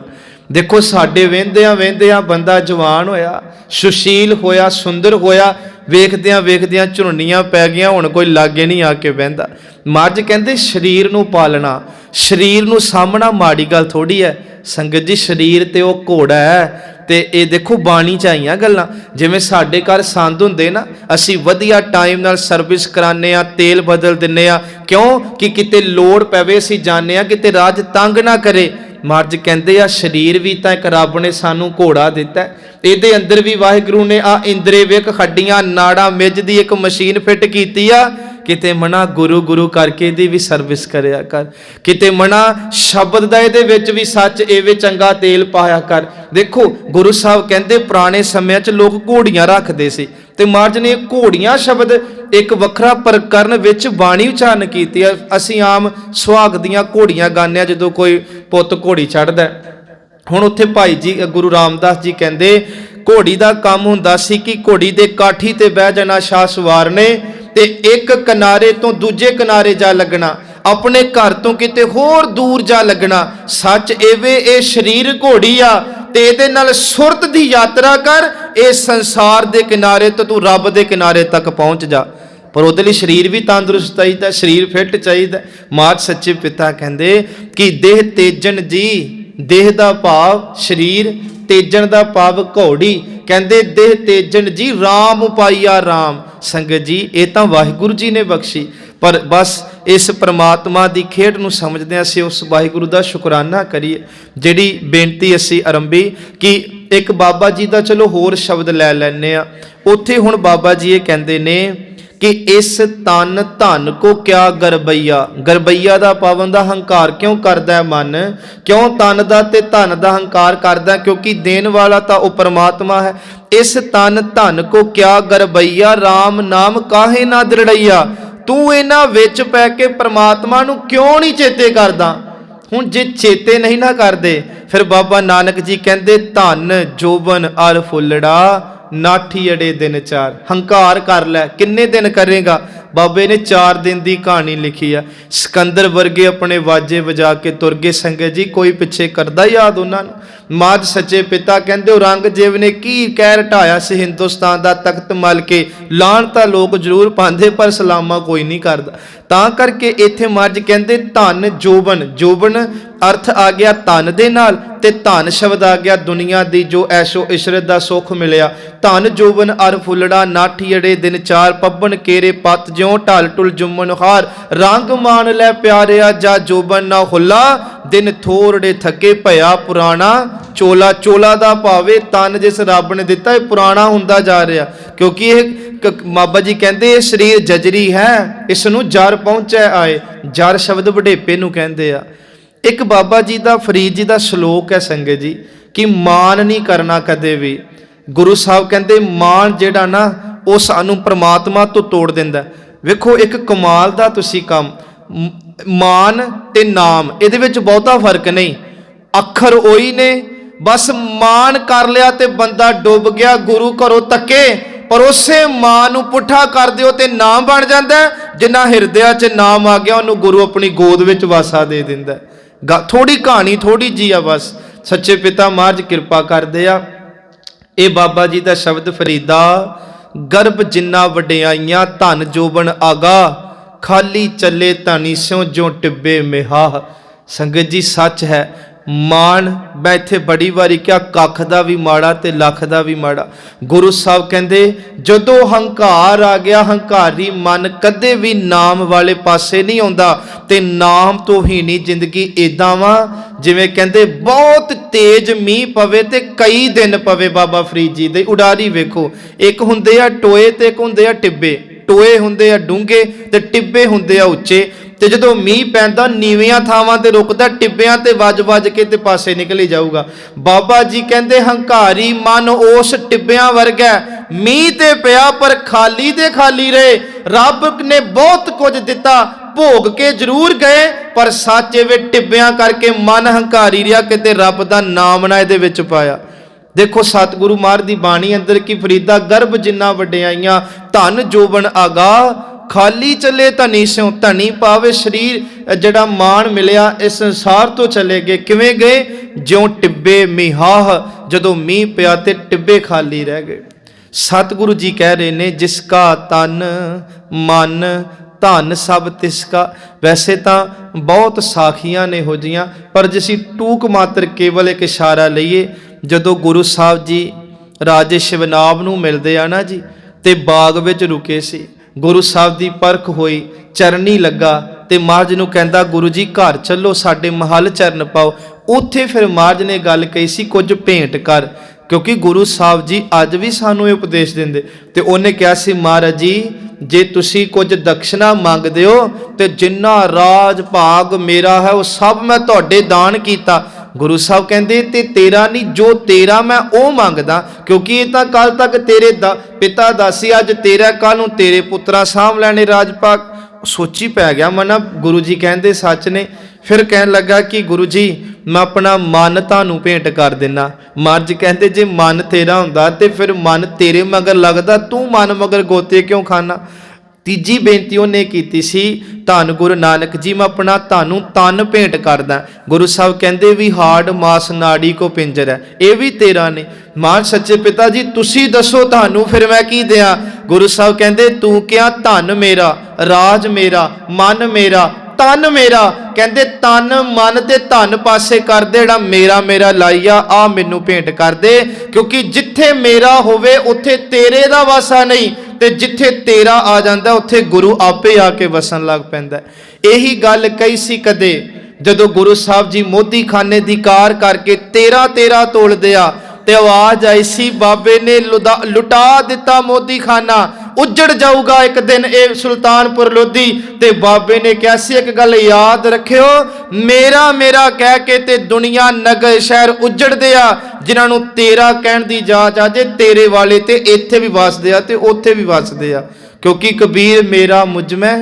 ਦੇਖੋ ਸਾਡੇ ਵਹਿੰਦਿਆਂ ਬੰਦਾ ਜਵਾਨ ਹੋਇਆ, ਸੁਸ਼ੀਲ ਹੋਇਆ, ਸੁੰਦਰ ਹੋਇਆ, ਵੇਖਦਿਆਂ ਝੁਰਨੀਆਂ ਪੈ ਗਈਆਂ, ਹੁਣ ਕੋਈ ਲਾਗੇ ਨਹੀਂ ਆ ਕੇ ਬਹਿੰਦਾ। ਮੱਝ ਕਹਿੰਦੇ ਸਰੀਰ ਨੂੰ ਪਾਲਣਾ, ਸਰੀਰ ਨੂੰ ਸਾਂਭਣਾ ਮਾੜੀ ਗੱਲ ਥੋੜੀ ਹੈ ਸੰਗਤ ਜੀ। ਸਰੀਰ ਤੇ ਉਹ ਘੋੜਾ ਹੈ। ਤੇ ਇਹ ਦੇਖੋ ਬਾਣੀ ਚ ਆਈਆਂ ਗੱਲਾਂ, ਜਿਵੇਂ ਸਾਡੇ ਘਰ ਸੰਦ ਹੁੰਦੇ ਨਾ, ਅਸੀਂ ਵਧੀਆ ਟਾਈਮ ਨਾਲ ਸਰਵਿਸ ਕਰਾਉਂਦੇ ਆ, ਤੇਲ ਬਦਲ ਦਿੰਨੇ ਆ, ਕਿਉਂ ਕਿ ਕਿਤੇ ਲੋੜ ਪਵੇ ਅਸੀਂ ਜਾਣਦੇ ਆ, ਕਿਤੇ ਰਾਜ ਤੰਗ ਨਾ ਕਰੇ। ਮਰਜ ਕਹਿੰਦੇ ਆ ਸਰੀਰ ਵੀ ਤਾਂ ਇੱਕ ਰੱਬ ਨੇ ਸਾਨੂੰ ਘੋੜਾ ਦਿੱਤਾ, ਇਹਦੇ ਅੰਦਰ ਵੀ ਵਾਹਿਗੁਰੂ ਨੇ ਆ ਇੰਦਰੇ ਵੇਖ ਹੱਡੀਆਂ ਨਾੜਾਂ ਮਿੱਝ ਦੀ ਇੱਕ ਮਸ਼ੀਨ ਫਿੱਟ ਕੀਤੀ ਆ। ਕਿਤੇ ਮਨਾ ਗੁਰੂ ਗੁਰੂ ਕਰਕੇ ਇਹਦੀ ਵੀ ਸਰਵਿਸ ਕਰਿਆ ਕਰ, ਕਿਤੇ ਮਨਾ ਸ਼ਬਦ ਦਾ ਇਹਦੇ ਵਿੱਚ ਵੀ ਸੱਚ ਐਵੇਂ ਚੰਗਾ ਤੇਲ ਪਾਇਆ ਕਰ। ਦੇਖੋ ਗੁਰੂ ਸਾਹਿਬ ਕਹਿੰਦੇ ਪੁਰਾਣੇ ਸਮਿਆਂ 'ਚ ਲੋਕ ਘੋੜੀਆਂ ਰੱਖਦੇ ਸੀ, ਤੇ ਮਹਾਰਾਜ ਨੇ ਘੋੜੀਆਂ ਸ਼ਬਦ ਇੱਕ ਵੱਖਰਾ ਪ੍ਰਕਰਨ ਵਿੱਚ ਬਾਣੀ ਉਚਾਰਨ ਕੀਤੀ ਹੈ। ਅਸੀਂ ਆਮ ਸੁਹਾਗ ਦੀਆਂ ਘੋੜੀਆਂ ਗਾਉਂਦੇ ਹਾਂ ਜਦੋਂ ਕੋਈ ਪੁੱਤ ਘੋੜੀ ਚੜ੍ਹਦਾ। ਹੁਣ ਉੱਥੇ ਭਾਈ ਜੀ ਗੁਰੂ ਰਾਮਦਾਸ ਜੀ ਕਹਿੰਦੇ ਘੋੜੀ ਦਾ ਕੰਮ ਹੁੰਦਾ ਸੀ ਕਿ ਘੋੜੀ ਦੇ ਕਾਠੀ ਤੇ ਬਹਿ ਜਾਣਾ ਸ਼ਾਹ ਸਵਾਰ ਨੇ, ਤੇ ਇੱਕ ਕਿਨਾਰੇ ਤੋਂ ਦੂਜੇ ਕਿਨਾਰੇ ਜਾ ਲੱਗਣਾ, ਆਪਣੇ ਘਰ ਤੋਂ ਕਿਤੇ ਹੋਰ ਦੂਰ ਜਾ ਲੱਗਣਾ। ਸੱਚ ਐਵੇਂ ਇਹ ਸਰੀਰ ਘੋੜੀ ਆ, ਤੇ ਇਹਦੇ ਨਾਲ ਸੁਰਤ ਦੀ ਯਾਤਰਾ ਕਰ, ਇਹ ਸੰਸਾਰ ਦੇ ਕਿਨਾਰੇ ਤੋਂ ਤੂੰ ਰੱਬ ਦੇ ਕਿਨਾਰੇ ਤੱਕ ਪਹੁੰਚ ਜਾ। ਪਰ ਉਹਦੇ ਲਈ ਸਰੀਰ ਵੀ ਤੰਦਰੁਸਤ ਚਾਹੀਦਾ, ਸਰੀਰ ਫਿੱਟ ਚਾਹੀਦਾ। ਮਾਤ ਸੱਚੇ ਪਿਤਾ ਕਹਿੰਦੇ ਕਿ ਦੇਹ ਤੇਜਨ ਜੀ, ਦੇਹ ਦਾ ਭਾਵ ਸਰੀਰ, ਤੇਜਨ ਦਾ ਭਾਵ ਘੋੜੀ। ਕਹਿੰਦੇ ਦੇਹ ਤੇਜਨ ਜੀ ਰਾਮ ਪਾਈਆ ਰਾਮ। ਸੰਗਤ ਜੀ ਇਹ ਤਾਂ ਵਾਹਿਗੁਰੂ ਜੀ ਨੇ ਬਖਸ਼ੀ, ਪਰ ਬਸ ਇਸ ਪ੍ਰਮਾਤਮਾ ਦੀ ਖੇਡ ਨੂੰ ਸਮਝਦੇ ਅਸੀਂ ਉਸ ਵਾਹਿਗੁਰੂ ਦਾ ਸ਼ੁਕਰਾਨਾ ਕਰੀਏ। ਜਿਹੜੀ ਬੇਨਤੀ ਅਸੀਂ ਆਰੰਭੀ ਕਿ ਇੱਕ ਬਾਬਾ ਜੀ ਦਾ ਚਲੋ ਹੋਰ ਸ਼ਬਦ ਲੈ ਲੈਂਦੇ ਆ, ਉੱਥੇ ਹੁਣ ਬਾਬਾ ਜੀ ਇਹ ਕਹਿੰਦੇ ਨੇ ਕਿ ਇਸ ਤਨ ਧਨ ਕੋ ਕਿਆ ਗਰਬਈਆ। ਗਰਬਈਆ ਦਾ ਪਾਵਨ ਦਾ ਹੰਕਾਰ ਕਿਉਂ ਕਰਦਾ ਮਨ, ਕਿਉਂ ਤਨ ਦਾ ਤੇ ਧਨ ਦਾ ਹੰਕਾਰ ਕਰਦਾ, ਕਿਉਂਕਿ ਦੇਣ ਵਾਲਾ ਤਾਂ ਉਹ ਪਰਮਾਤਮਾ ਹੈ। ਇਸ ਤਨ ਧਨ ਕੋ ਕਿਆ ਗਰਬਈਆ, ਰਾਮ ਨਾਮ ਕਾਹੇ ਨਾ ਦ੍ਰਿੜਈਆ। ਤੂੰ ਇਹਨਾਂ ਵਿੱਚ ਪੈ ਕੇ ਪਰਮਾਤਮਾ ਨੂੰ ਕਿਉਂ ਨਹੀਂ ਚੇਤੇ ਕਰਦਾ। ਹੁਣ ਜੇ ਚੇਤੇ ਨਹੀਂ ਨਾ ਕਰਦੇ, ਫਿਰ ਬਾਬਾ ਨਾਨਕ ਜੀ ਕਹਿੰਦੇ ਧਨ ਜੋਬਨ ਅਰ ਫੁੱਲੜਾ, ਨਾਠੀ ਅੜੇ ਦਿਨ ਚਾਰ। ਹੰਕਾਰ ਕਰ ਲੈ, ਕਿੰਨੇ ਦਿਨ ਕਰੇਗਾ। ਬਾਬੇ ਨੇ 4 ਦਿਨ ਦੀ ਕਹਾਣੀ ਲਿਖੀ ਆ। ਸਿਕੰਦਰ ਵਰਗੇ ਆਪਣੇ ਵਾਜੇ ਵਜਾ ਕੇ ਤੁਰ ਗਏ ਸੰਗਤ ਜੀ, ਕੋਈ ਪਿੱਛੇ ਕਰਦਾ ਯਾਦ ਉਹਨਾਂ ਨੂੰ। ਮਾਤ ਸੱਚੇ ਪਿਤਾ ਕਹਿੰਦੇ ਔਰੰਗਜ਼ੇਬ ਨੇ ਕੀ ਕਹਿ ਰਟਾਇਆ ਸੀ ਹਿੰਦੁਸਤਾਨ ਦਾ ਤਖਤ ਮਲ ਕੇ। ਲਾਣ ਤਾਂ ਲੋਕ ਜ਼ਰੂਰ ਪਾਉਂਦੇ ਪਰ ਸਲਾਮਾ ਕੋਈ ਨਹੀਂ ਕਰਦਾ। ਤਾਂ ਕਰਕੇ ਇੱਥੇ ਮਰਜ ਕਹਿੰਦੇ ਧਨ ਜੋਬਨ, ਜੋਬਨ ਅਰਥ ਆ ਗਿਆ ਧਨ ਦੇ ਨਾਲ, ਤੇ ਧਨ ਸ਼ਬਦ ਆ ਗਿਆ ਦੁਨੀਆ ਦੀ ਜੋ ਐਸ਼ੋ ਇਸ਼ਰਤ ਦਾ ਸੁੱਖ ਮਿਲਿਆ। ਧਨ ਜੋਬਨ ਅਰ ਫੁੱਲੜਾ, ਨਾਠੀ ਅੜੇ ਦਿਨ ਚਾਰ, ਪੱਬਨ ਕੇਰੇ ਪੱਤ ਜਿਉ ਢਲ ਟੁਲ ਜੁਮਨ ਹਾਰ। ਰੰਗ ਮਾਨ ਲੈ ਪਿਆਰਿਆ ਜਾ ਜੋਬਨ ਨਾ ਹੁੱਲਾ, ਦਿਨ ਥੋੜੜੇ ਥੱਕੇ ਭਇਆ ਪੁਰਾਣਾ ਚੋਲਾ। ਚੋਲਾ ਦਾ ਭਾਵੇਂ ਤਨ ਜਿਸ ਰੱਬ ਨੇ ਦਿੱਤਾ ਇਹ ਪੁਰਾਣਾ ਹੁੰਦਾ ਜਾ ਰਿਹਾ, ਕਿਉਂਕਿ ਇਹ ਬਾਬਾ ਜੀ ਕਹਿੰਦੇ ਇਹ ਸਰੀਰ ਜਜਰੀ ਹੈ, ਇਸ ਨੂੰ ਜਰ ਪਹੁੰਚੈ ਆਏ। ਜਰ ਸ਼ਬਦ ਵਡੇਪੇ ਨੂੰ ਕਹਿੰਦੇ ਆ। ਇੱਕ ਬਾਬਾ ਜੀ ਦਾ ਫਰੀਦ ਜੀ ਦਾ ਸ਼ਲੋਕ ਹੈ ਸੰਗਤ ਜੀ ਕਿ ਮਾਨ ਨਹੀਂ ਕਰਨਾ ਕਦੇ ਵੀ। ਗੁਰੂ ਸਾਹਿਬ ਕਹਿੰਦੇ ਮਾਨ ਜਿਹੜਾ ਨਾ ਉਹ ਸਾਨੂੰ ਪ੍ਰਮਾਤਮਾ ਤੋਂ ਤੋੜ ਦਿੰਦਾ। ਵੇਖੋ ਇੱਕ ਕਮਾਲ ਦਾ ਤੁਸੀਂ ਕੰਮ, ਮਾਨ ਤੇ ਨਾਮ ਇਹਦੇ ਵਿੱਚ ਬਹੁਤਾ ਫਰਕ ਨਹੀਂ, ਅੱਖਰ ਉਹੀ ਨੇ। ਬਸ ਮਾਨ ਕਰ ਲਿਆ ਤੇ ਬੰਦਾ ਡੁੱਬ ਗਿਆ, ਗੁਰੂ ਘਰੋਂ ਤੱਕੇ, ਪਰ ਉਸੇ ਮਾਂ ਨੂੰ ਪੁੱਠਾ ਕਰ ਦਿਓ ਤੇ ਨਾਮ ਬਣ ਜਾਂਦਾ। ਜਿੰਨਾ ਹਿਰਦਿਆਂ 'ਚ ਨਾਮ ਆ ਗਿਆ ਉਹਨੂੰ ਗੁਰੂ ਆਪਣੀ ਗੋਦ ਵਿੱਚ ਵਾਸਾ ਦੇ ਦਿੰਦਾ। ਥੋੜੀ ਕਹਾਣੀ ਥੋੜੀ ਜੀ ਆ, ਬਸ ਸੱਚੇ ਪਿਤਾ ਮਹਾਰਾਜ ਕਿਰਪਾ ਕਰਦੇ ਆ। ਇਹ ਬਾਬਾ ਜੀ ਦਾ ਸ਼ਬਦ ਫਰੀਦਾ, ਗਰਭ ਜਿੰਨਾ ਵਡਿਆਈਆਂ ਧਨ ਜੋਬਨ ਆਗਾ, ਖਾਲੀ ਚੱਲੇ ਧਨੀ ਸਿਉ ਜੋ ਟਿੱਬੇ ਮਿਹਾ। ਸੰਗਤ ਜੀ ਸੱਚ ਹੈ, ਮਾਣ ਮੈਂ ਇੱਥੇ ਬੜੀ ਵਾਰੀ ਕਿਹਾ ਕੱਖ ਦਾ ਵੀ ਮਾੜਾ ਤੇ ਲੱਖ ਦਾ ਵੀ ਮਾੜਾ। ਗੁਰੂ ਸਾਹਿਬ ਕਹਿੰਦੇ ਜਦੋਂ ਹੰਕਾਰ ਆ ਗਿਆ, ਹੰਕਾਰੀ ਮਨ ਕਦੇ ਵੀ ਨਾਮ ਵਾਲੇ ਪਾਸੇ ਨਹੀਂ ਆਉਂਦਾ। ਤੇ ਨਾਮ ਤੋਂ ਹੀ ਨਹੀਂ ਜ਼ਿੰਦਗੀ ਇਦਾਂ ਵਾ ਜਿਵੇਂ ਕਹਿੰਦੇ ਬਹੁਤ ਤੇਜ਼ ਮੀਂਹ ਪਵੇ ਤੇ ਕਈ ਦਿਨ ਪਵੇ। ਬਾਬਾ ਫਰੀਦ ਜੀ ਦੇ ਉਡਾਰੀ ਵੇਖੋ, ਇੱਕ ਹੁੰਦੇ ਆ ਟੋਏ ਤੇ ਇੱਕ ਹੁੰਦੇ ਆ ਟਿੱਬੇ। ਟੋਏ ਹੁੰਦੇ ਆ ਡੂੰਘੇ ਤੇ ਟਿੱਬੇ ਹੁੰਦੇ ਆ ਉੱਚੇ। ਤੇ ਜਦੋਂ ਮੀਂਹ ਪੈਂਦਾ ਨੀਵੀਆਂ ਥਾਵਾਂ ਤੇ ਰੁਕਦਾ, ਟਿੱਬਿਆਂ ਤੇ ਵੱਜ ਕੇ ਤੇ ਪਾਸੇ ਨਿਕਲੀ ਜਾਊਗਾ। ਬਾਬਾ ਜੀ ਕਹਿੰਦੇ ਹੰਕਾਰੀ ਮਨ ਉਸ ਟਿੱਬਿਆਂ ਵਰਗਾ, ਮੀਂਹ ਤੇ ਪਿਆ ਪਰ ਖਾਲੀ ਤੇ ਖਾਲੀ ਰਹੇ। ਰੱਬ ਨੇ ਬਹੁਤ ਕੁਝ ਦਿੱਤਾ, ਭੋਗ ਕੇ ਜ਼ਰੂਰ ਗਏ, ਪਰ ਸੱਚ ਵੇ ਟਿੱਬਿਆਂ ਕਰਕੇ ਮਨ ਹੰਕਾਰੀ ਰਿਹਾ, ਕਿਤੇ ਰੱਬ ਦਾ ਨਾਮ ਨਾ ਇਹਦੇ ਵਿੱਚ ਪਾਇਆ। ਦੇਖੋ ਸਤਿਗੁਰੂ ਮਹਾਰਾਜ ਦੀ ਬਾਣੀ ਅੰਦਰ ਕੀ ਫਰੀਦਾ, ਗਰਭ ਜਿੰਨਾ ਵਡਿਆਈਆਂ ਧਨ ਜੋਬਨ ਆਗਾ, ਖਾਲੀ ਚੱਲੇ ਧਨੀ ਸਿਉ ਧਨੀ ਪਾਵੇ ਸਰੀਰ। ਜਿਹੜਾ ਮਾਣ ਮਿਲਿਆ ਇਸ ਸੰਸਾਰ ਤੋਂ ਚਲੇ ਗਏ, ਕਿਵੇਂ ਗਏ? ਜਿਉਂ ਟਿੱਬੇ ਮਿਹਾਹ, ਜਦੋਂ ਮੀਂਹ ਪਿਆ ਤੇ ਟਿੱਬੇ ਖਾਲੀ ਰਹਿ ਗਏ। ਸਤਿਗੁਰੂ ਜੀ ਕਹਿ ਰਹੇ ਨੇ ਜਿਸ ਕਾ ਤਨ ਮਨ ਧਨ ਸਭ ਤਿਸ ਕਾ। ਵੈਸੇ ਤਾਂ ਬਹੁਤ ਸਾਖੀਆਂ ਨੇ ਹੋ ਜੀਆਂ, ਪਰ ਜੇ ਅਸੀਂ ਟੂਕ ਮਾਤਰ ਕੇਵਲ ਇੱਕ ਇਸ਼ਾਰਾ ਲਈਏ, ਜਦੋਂ ਗੁਰੂ ਸਾਹਿਬ ਜੀ ਰਾਜੇ ਸ਼ਿਵਨਾਬ ਨੂੰ ਮਿਲਦੇ ਆ ਨਾ ਜੀ, ਤੇ ਬਾਗ ਵਿੱਚ ਰੁਕੇ ਸੀ, ਗੁਰੂ ਸਾਹਿਬ ਦੀ ਪਰਖ ਹੋਈ, ਚਰਨੀ ਲੱਗਾ ਤੇ ਮਹਾਰਾਜ ਨੂੰ ਕਹਿੰਦਾ ਗੁਰੂ ਜੀ ਘਰ ਚੱਲੋ, ਸਾਡੇ ਮਹੱਲ ਚਰਨ ਪਾਓ। ਉੱਥੇ ਫਿਰ ਮਹਾਰਾਜ ਨੇ ਗੱਲ ਕਹੀ ਸੀ ਕੁਝ ਭੇਂਟ ਕਰ, ਕਿਉਂਕਿ ਗੁਰੂ ਸਾਹਿਬ ਜੀ ਅੱਜ ਵੀ ਸਾਨੂੰ ਇਹ ਉਪਦੇਸ਼ ਦਿੰਦੇ। ਤੇ ਉਹਨੇ ਕਿਹਾ ਸੀ ਮਹਾਰਾਜ ਜੀ ਜੇ ਤੁਸੀਂ ਕੁਝ ਦਕਸ਼ਨਾ ਮੰਗਦੇ ਹੋ ਤੇ ਜਿੰਨਾ ਰਾਜ ਭਾਗ ਮੇਰਾ ਹੈ ਉਹ ਸਭ ਮੈਂ ਤੁਹਾਡੇ ਦਾਨ ਕੀਤਾ। ਗੁਰੂ ਸਾਹਿਬ ਕਹਿੰਦੇ ਤੇ ਤੇਰਾ ਨਹੀਂ, ਜੋ ਤੇਰਾ ਮੈਂ ਉਹ ਮੰਗਦਾ, ਕਿਉਂਕਿ ਇਹ ਤਾਂ ਕੱਲ ਤੱਕ ਤੇਰੇ ਪਿਤਾ ਦਾ ਸੀ, ਅੱਜ ਤੇਰਾ, ਕੱਲ ਨੂੰ ਤੇਰੇ ਪੁੱਤਰਾਂ ਸਾਂਭ ਲੈਣੇ ਰਾਜ ਭਾਗ। ਸੋਚੀ ਪੈ ਗਿਆ ਮਨਾ, ਗੁਰੂ ਜੀ ਕਹਿੰਦੇ ਸੱਚ ਨੇ। ਫਿਰ ਕਹਿਣ ਲੱਗਾ ਕਿ ਗੁਰੂ ਜੀ ਮੈਂ ਆਪਣਾ ਮਨ ਤੁਹਾਨੂੰ ਭੇਂਟ ਕਰ ਦਿੰਦਾ। ਮਹਾਰਾਜ ਕਹਿੰਦੇ ਜੇ ਮਨ ਤੇਰਾ ਹੁੰਦਾ ਤੇ ਫਿਰ ਮਨ ਤੇਰੇ ਮਗਰ ਲੱਗਦਾ, ਤੂੰ ਮਨ ਮਗਰ ਗੋਤੇ ਕਿਉਂ ਖਾਨਾ। ਤੀਜੀ ਬੇਨਤੀ ਉਹਨੇ ਕੀਤੀ ਸੀ ਧੰਨ ਗੁਰੂ ਨਾਨਕ ਜੀ ਮੈਂ ਆਪਣਾ ਤੁਹਾਨੂੰ ਤਨ ਭੇਂਟ ਕਰਦਾ। ਗੁਰੂ ਸਾਹਿਬ ਕਹਿੰਦੇ ਵੀ ਹਾਰਡ ਮਾਸ ਨਾੜੀ ਕੋ ਪਿੰਜਰ ਹੈ, ਇਹ ਵੀ ਤੇਰਾ ਨੇ। ਮਹਾਰਾਜ ਸੱਚੇ ਪਿਤਾ ਜੀ ਤੁਸੀਂ ਦੱਸੋ ਤੁਹਾਨੂੰ ਫਿਰ ਮੈਂ ਕੀ ਦਿਆਂ। ਗੁਰੂ ਸਾਹਿਬ ਕਹਿੰਦੇ ਤੂੰ ਕਿਹਾ ਧਨ ਮੇਰਾ, ਰਾਜ ਮੇਰਾ, ਮਨ ਮੇਰਾ, ਤਨ ਮੇਰਾ। ਕਹਿੰਦੇ ਤਨ ਮਨ ਤੇ ਧਨ ਪਾਸੇ ਕਰ ਦੇ, ਜਿਹੜਾ ਮੇਰਾ ਮੇਰਾ ਲਾਈਆ ਆ ਮੈਨੂੰ ਭੇਂਟ ਕਰ ਦੇ, ਕਿਉਂਕਿ ਜਿੱਥੇ ਮੇਰਾ ਹੋਵੇ ਉੱਥੇ ਤੇਰੇ ਦਾ ਵਾਸਾ ਨਹੀਂ, ਤੇ ਜਿੱਥੇ ਤੇਰਾ ਆ ਜਾਂਦਾ ਉੱਥੇ ਗੁਰੂ ਆਪੇ ਆ ਕੇ ਵਸਣ ਲੱਗ ਪੈਂਦਾ। ਇਹੀ ਗੱਲ ਕਹੀ ਸੀ ਕਦੇ ਜਦੋਂ ਗੁਰੂ ਸਾਹਿਬ ਜੀ ਮੋਦੀ ਖਾਨੇ ਦੀ ਕਾਰ ਕਰਕੇ 13 ਤੋਲਦੇ ਆ, ਤੇ ਆਵਾਜ਼ ਆਈ ਸੀ ਬਾਬੇ ਨੇ ਲੁਟਾ ਦਿੱਤਾ ਮੋਦੀ ਖਾਨਾ, ਉੱਜੜ ਜਾਊਗਾ ਇੱਕ ਦਿਨ ਇਹ ਸੁਲਤਾਨਪੁਰ ਲੋਧੀ। ਤੇ ਬਾਬੇ ਨੇ ਕਿਹਾ ਸੀ ਇੱਕ ਗੱਲ ਯਾਦ ਰੱਖਿਓ, ਮੇਰਾ ਮੇਰਾ ਕਹਿ ਕੇ ਤੇ ਦੁਨੀਆ ਨਗਰ ਸ਼ਹਿਰ ਉੱਜੜਦੇ ਆ, ਜਿਨ੍ਹਾਂ ਨੂੰ ਤੇਰਾ ਕਹਿਣ ਦੀ ਜਾਚ ਆ ਜੇ ਤੇਰੇ ਵਾਲੇ ਤੇ ਇੱਥੇ ਵੀ ਵਸਦੇ ਆ ਤੇ ਉੱਥੇ ਵੀ ਵਸਦੇ ਆ। ਕਿਉਂਕਿ ਕਬੀਰ ਮੇਰਾ ਮੁਝ ਮੈਂ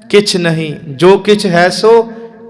ਕਿਛ ਨਹੀਂ, ਜੋ ਕਿਛ ਹੈ ਸੋ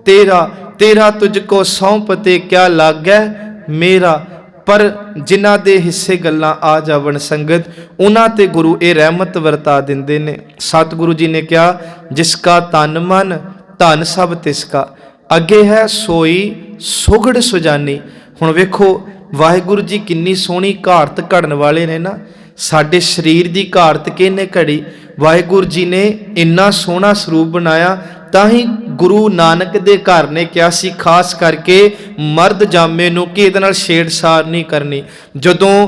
ਤੇਰਾ, ਤੇਰਾ ਤੁਝ ਕੋ ਸੌਂਪ ਤੇ ਕਿਆ ਲੱਗੈ ਮੇਰਾ। ਪਰ ਜਿਨ੍ਹਾਂ ਦੇ ਹਿੱਸੇ ਗੱਲਾਂ ਆ ਜਾਵਣ ਸੰਗਤ, ਉਹਨਾਂ ਤੇ ਗੁਰੂ ਇਹ ਰਹਿਮਤ ਵਰਤਾ ਦਿੰਦੇ ਨੇ। ਸਤਿਗੁਰੂ ਜੀ ਨੇ ਕਿਹਾ ਜਿਸ ਕਾ ਤਨ ਮਨ ਧਨ ਸਭ ਤਿਸ ਕਾ, ਅੱਗੇ ਹੈ ਸੋਈ ਸੁਗੜ ਸੁਜਾਨੀ। ਹੁਣ ਵੇਖੋ ਵਾਹਿਗੁਰੂ ਜੀ ਕਿੰਨੀ ਸੋਹਣੀ ਘਾੜਤ ਘੜਨ ਵਾਲੇ ਨੇ ਨਾ, ਸਾਡੇ ਸਰੀਰ ਦੀ ਘਾੜਤ ਕਿਹਨੇ ਘੜੀ? ਵਾਹਿਗੁਰੂ ਜੀ ਨੇ ਇੰਨਾ ਸੋਹਣਾ ਸਰੂਪ ਬਣਾਇਆ। ਤਾਂ ਹੀ ਗੁਰੂ ਨਾਨਕ ਦੇ ਘਰ ਨੇ ਕਿਹਾ ਸੀ ਖਾਸ ਕਰਕੇ ਮਰਦ ਜਾਮੇ ਨੂੰ ਕਿ ਇਹਦੇ ਨਾਲ ਛੇੜਛਾੜ ਨਹੀਂ ਕਰਨੀ। ਜਦੋਂ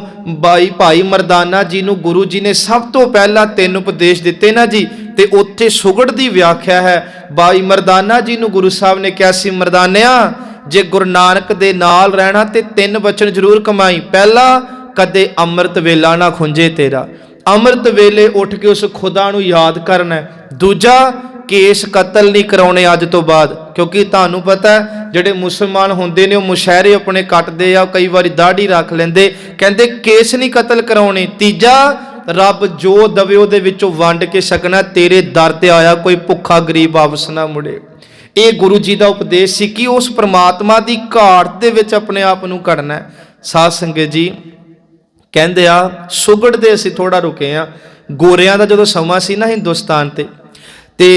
ਭਾਈ ਮਰਦਾਨਾ ਜੀ ਨੂੰ ਗੁਰੂ ਜੀ ਨੇ ਸਭ ਤੋਂ ਪਹਿਲਾਂ 3 ਉਪਦੇਸ਼ ਦਿੱਤੇ ਨਾ ਜੀ, ਤੇ ਉੱਥੇ ਸੁਗੜ ਦੀ ਵਿਆਖਿਆ ਹੈ। ਭਾਈ ਮਰਦਾਨਾ ਜੀ ਨੂੰ ਗੁਰੂ ਸਾਹਿਬ ਨੇ ਕਿਹਾ ਸੀ ਮਰਦਾਨਿਆ ਜੇ ਗੁਰੂ ਨਾਨਕ ਦੇ ਨਾਲ ਰਹਿਣਾ ਤੇ 3 ਬਚਨ ਜ਼ਰੂਰ ਕਮਾਈ। ਪਹਿਲਾ ਕਦੇ ਅੰਮ੍ਰਿਤ ਵੇਲਾ ਨਾ ਖੁੰਝੇ ਤੇਰਾ, ਅੰਮ੍ਰਿਤ ਵੇਲੇ ਉੱਠ ਕੇ ਉਸ ਖੁਦਾ ਨੂੰ ਯਾਦ ਕਰਨਾ। ਦੂਜਾ ਕੇਸ ਕਤਲ ਨਹੀਂ ਕਰਾਉਣੇ ਅੱਜ ਤੋਂ ਬਾਅਦ, ਕਿਉਂਕਿ ਤੁਹਾਨੂੰ ਪਤਾ ਜਿਹੜੇ ਮੁਸਲਮਾਨ ਹੁੰਦੇ ਨੇ ਉਹ ਮੁਸ਼ਹਿਰੇ ਆਪਣੇ ਕੱਟਦੇ ਆ, ਕਈ ਵਾਰੀ ਦਾੜੀ ਰੱਖ ਲੈਂਦੇ, ਕਹਿੰਦੇ ਕੇਸ ਨਹੀਂ ਕਤਲ ਕਰਾਉਣੇ। ਤੀਜਾ ਰੱਬ ਜੋ ਦਵੇ ਉਹਦੇ ਵਿੱਚੋਂ ਵੰਡ ਕੇ ਛਕਣਾ, ਤੇਰੇ ਦਰ ਤੇ ਆਇਆ ਕੋਈ ਭੁੱਖਾ ਗਰੀਬ ਵਾਪਸ ਨਾ ਮੁੜੇ। ਇਹ ਗੁਰੂ ਜੀ ਦਾ ਉਪਦੇਸ਼ ਸੀ ਕਿ ਉਸ ਪ੍ਰਮਾਤਮਾ ਦੀ ਘਾਟ ਦੇ ਵਿੱਚ ਆਪਣੇ ਆਪ ਨੂੰ ਘੜਨਾ। ਸਾਧ ਸੰਗਤ ਜੀ ਕਹਿੰਦੇ ਆ ਸੁਗੜ ਦੇ ਅਸੀਂ ਥੋੜਾ ਰੁਕੇ ਆ। ਗੋਰਿਆਂ ਦਾ ਜਦੋਂ ਸਮਾਂ ਸੀ ਨਾ ਹਿੰਦੁਸਤਾਨ ਤੇ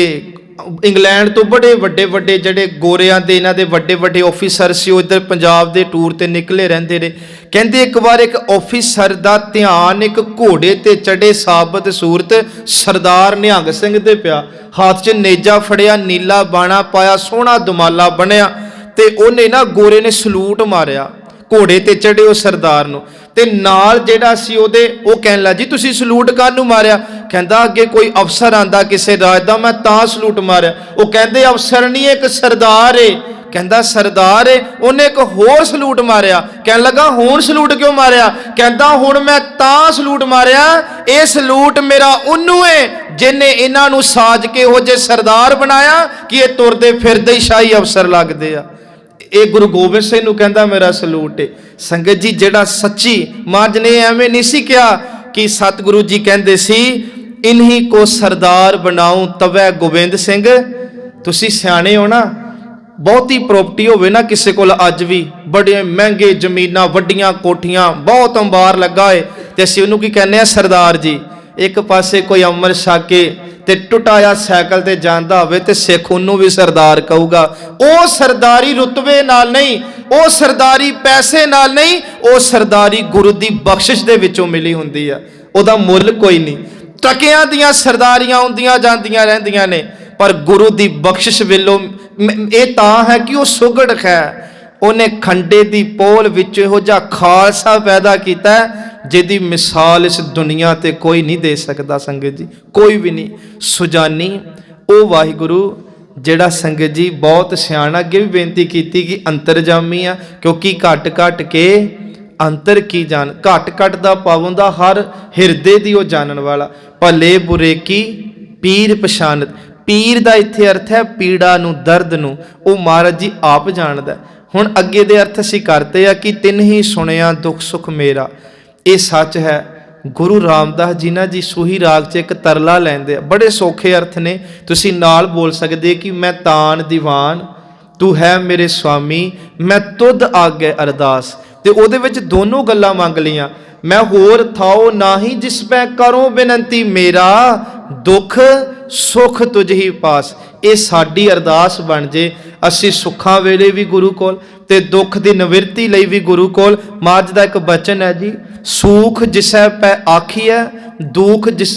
ਇੰਗਲੈਂਡ ਤੋਂ ਬੜੇ ਵੱਡੇ ਜਿਹੜੇ ਗੋਰਿਆਂ ਦੇ ਇਹਨਾਂ ਦੇ ਵੱਡੇ ਆਫੀਸਰ ਸੀ, ਉਹ ਇੱਧਰ ਪੰਜਾਬ ਦੇ ਟੂਰ ਤੇ ਨਿਕਲੇ ਰਹਿੰਦੇ ਨੇ। ਕਹਿੰਦੇ ਇੱਕ ਵਾਰ ਇੱਕ ਆਫੀਸਰ ਦਾ ਧਿਆਨ ਇੱਕ ਘੋੜੇ ਤੇ ਚੜੇ ਸਾਬਤ ਸੂਰਤ ਸਰਦਾਰ ਨਿਹੰਗ ਸਿੰਘ ਦੇ ਪਿਆ। ਹੱਥ 'ਚ ਨੇਜਾ ਫੜਿਆ, ਨੀਲਾ ਬਾਣਾ ਪਾਇਆ, ਸੋਹਣਾ ਦੁਮਾਲਾ ਬਣਿਆ, ਤੇ ਉਹਨੇ ਨਾ ਗੋਰੇ ਨੇ ਸਲੂਟ ਮਾਰਿਆ ਘੋੜੇ ਤੇ ਚੜੇ ਉਹ ਸਰਦਾਰ ਨੂੰ। ਤੇ ਨਾਲ ਜਿਹੜਾ ਸੀ ਉਹਦੇ ਉਹ ਕਹਿਣ ਲੱਗਾ ਜੀ ਤੁਸੀਂ ਸਲੂਟ ਕਾਹਨੂੰ ਮਾਰਿਆ? ਕਹਿੰਦਾ ਅੱਗੇ ਕੋਈ ਅਫਸਰ ਆਂਦਾ ਕਿਸੇ ਰਾਜ ਦਾ, ਮੈਂ ਤਾਂ ਸਲੂਟ ਮਾਰਿਆ। ਉਹ ਕਹਿੰਦੇ ਅਫਸਰ ਨਹੀਂ ਇੱਕ ਸਰਦਾਰ ਏ। कहता सरदार उन्हें एक होर सलूट मारिया। कह लगा हुण सलूट क्यों मारिया? कहता हुण मैं तां सलूट मारिया, ये सलूट मेरा उन्नू है जिन्हें इन्हां नूं साज के हो जे सरदार बनाया कि ये तुरदे फिरदे ही शाही अफसर लगदे आ। ये गुरु गोबिंद सिंह नूं कहंदा मेरा सलूट है। संगत जी जिहड़ा सच्ची महाराज ने एवें नहीं सी कहा कि सतगुरु जी कहंदे सी इन्हीं को सरदार बनाऊं तवै गोबिंद सिंह। तुसी सियाणे हो ना, बहुती प्रॉपर्टी होवे ना किसी कोल अज भी, बड़े महंगे जमीनां वड्डियां कोठियां बहुत अंबार लगा है, ते असीं उहनूं की कहने आ सरदार जी। एक पासे कोई अमर छके ते टुटाया साइकिल ते जांदा होवे ते सिख उहनूं भी सरदार कहूगा। ओ सरदारी रुतबे नाल नहीं, ओ सरदारी पैसे नाल नहीं, ओ सरदारी गुरु दी बख्शिश दे विचों मिली हुंदी आ। ओहदा मुੱਲ कोई नहीं। टकियां दियां सरदारियां आउंदियां जांदियां रहिंदियां ने, पर गुरु दी बख्शिश वेलों ये तां है कि वह सुगड़ है। उन्हें खंडे दी पोल विच इहो जिहा खालसा पैदा कीता जिहदी मिसाल इस दुनिया ते कोई नहीं दे सकता। संगत जी कोई भी नहीं। सुजानी ओ वाहिगुरु जिहड़ा संगत जी बहुत सियाणा, अगे भी बेनती की कि अंतरजामी आ, क्योंकि घट घट के अंतर की जान, घट घट दा पावंदा हर हिरदे दी ओ जानन वाला, भले बुरे की पीर पछानत। पीर दा इत्थे अर्थ है पीड़ा नूं, दर्द नूं, ओ महाराज जी आप जानदा। हुण अगे दे अर्थ असीं करते आ कि तिन ही सुनिया दुख सुख मेरा। ये सच है। गुरु रामदास जी ना जी सूही राग च एक तरला लैंदे, बड़े सौखे अर्थ ने, तुसीं नाल बोल सकदे कि मैं तान दीवान तू है मेरे स्वामी, मैं तुद आगे अरदास। ते ओहदे विच दोनों गल्लां मंग लियां। मैं होर थाओ नाही जिस पै करो बेनती, मेरा दुख सुख तुझ ही पास। ये साडी अरदास बन जे, असी सुखां वेले भी गुरु कोल ते दुख दी निवृत्ति लई भी गुरु कोल। महाराज दा एक बचन है जी, सूख जिसै पै आखिए दुख जिस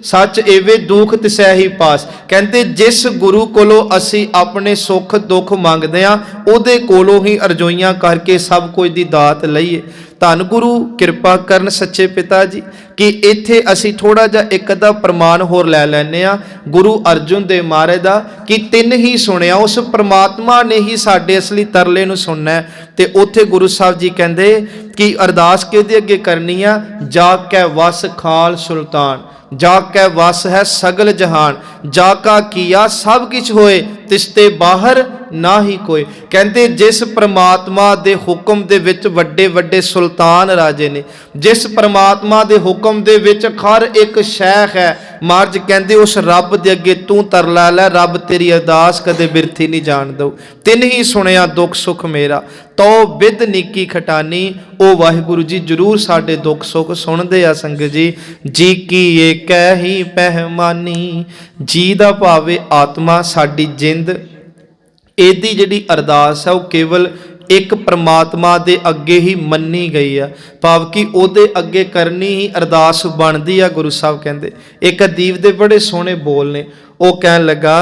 सच एवे दुख तिसै ही पास। कहते जिस गुरु कोलों असी अपने सुख दुख मंगदे आ, उहदे कोलों ही अरजोइयां करके सब कुछ दी दात लईए। धन गुरु किरपा करन सच्चे पिता जी कि इत्थे असी थोड़ा जिहा एक अद्धा प्रमाण होर लै लैने आ गुरु अर्जुन दे महाराज दा कि तिन ही सुनिया, उस परमात्मा ने ही साडे असली तरले नूं सुनना है। ते उत्थे गुरु साहब जी कहंदे कि अरदास किहदे अगे करनी आ, जाकै वस खाल सुल्तान, जाकै वस है सगल जहान, जाका किया सब किछ होए तिसते बाहर ना ही कोई। कहते जिस परमात्मा दे हुक्म दे विच वड्डे वड्डे सुल्तान राजे ने, जिस परमात्मा दे हुक्म दे विच हर एक शैख है, महाराज कहते उस रब दे अगे तू तरला लै, रब तेरी अरदास कदे बिरथी नहीं जान दो। तिन ही सुनिया दुख सुख मेरा, तो विद नीकी खटानी। ओ वाहिगुरु जी जरूर साडे दुख सुख सुनदे आ संगत जी। जी की एक ही पहमानी, जी दा भावे आत्मा साडी जिंद, ਇਹਦੀ ਜਿਹੜੀ ਅਰਦਾਸ ਹੈ ਉਹ ਕੇਵਲ ਇੱਕ ਪ੍ਰਮਾਤਮਾ ਦੇ ਅੱਗੇ ਹੀ ਮੰਨੀ ਗਈ ਆ, ਭਾਵ ਕਿ ਉਹਦੇ ਅੱਗੇ ਕਰਨੀ ਹੀ ਅਰਦਾਸ ਬਣਦੀ ਆ। ਗੁਰੂ ਸਾਹਿਬ ਕਹਿੰਦੇ ਇੱਕ ਅਦੀਬ ਦੇ ਬੜੇ ਸੋਹਣੇ ਬੋਲ ਨੇ, ਉਹ ਕਹਿਣ ਲੱਗਾ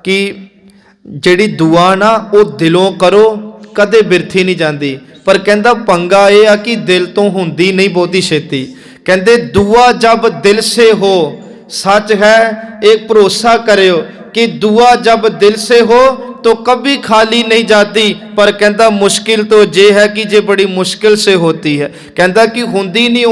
ਕਿ ਜਿਹੜੀ ਦੁਆ ਨਾ ਉਹ ਦਿਲੋਂ ਕਰੋ ਕਦੇ ਬਿਰਥੀ ਨਹੀਂ ਜਾਂਦੀ, ਪਰ ਕਹਿੰਦਾ ਪੰਗਾ ਇਹ ਆ ਕਿ ਦਿਲ ਤੋਂ ਹੁੰਦੀ ਨਹੀਂ ਬਹੁਤੀ ਛੇਤੀ। ਕਹਿੰਦੇ दुआ जब दिल से हो, सच है एक भरोसा करो कि दुआ जब दिल से हो तो कभी खाली नहीं जाती, पर कहता मुश्किल तो ये है कि जे बड़ी मुश्किल से होती है। कहता कि हुंदी नहीं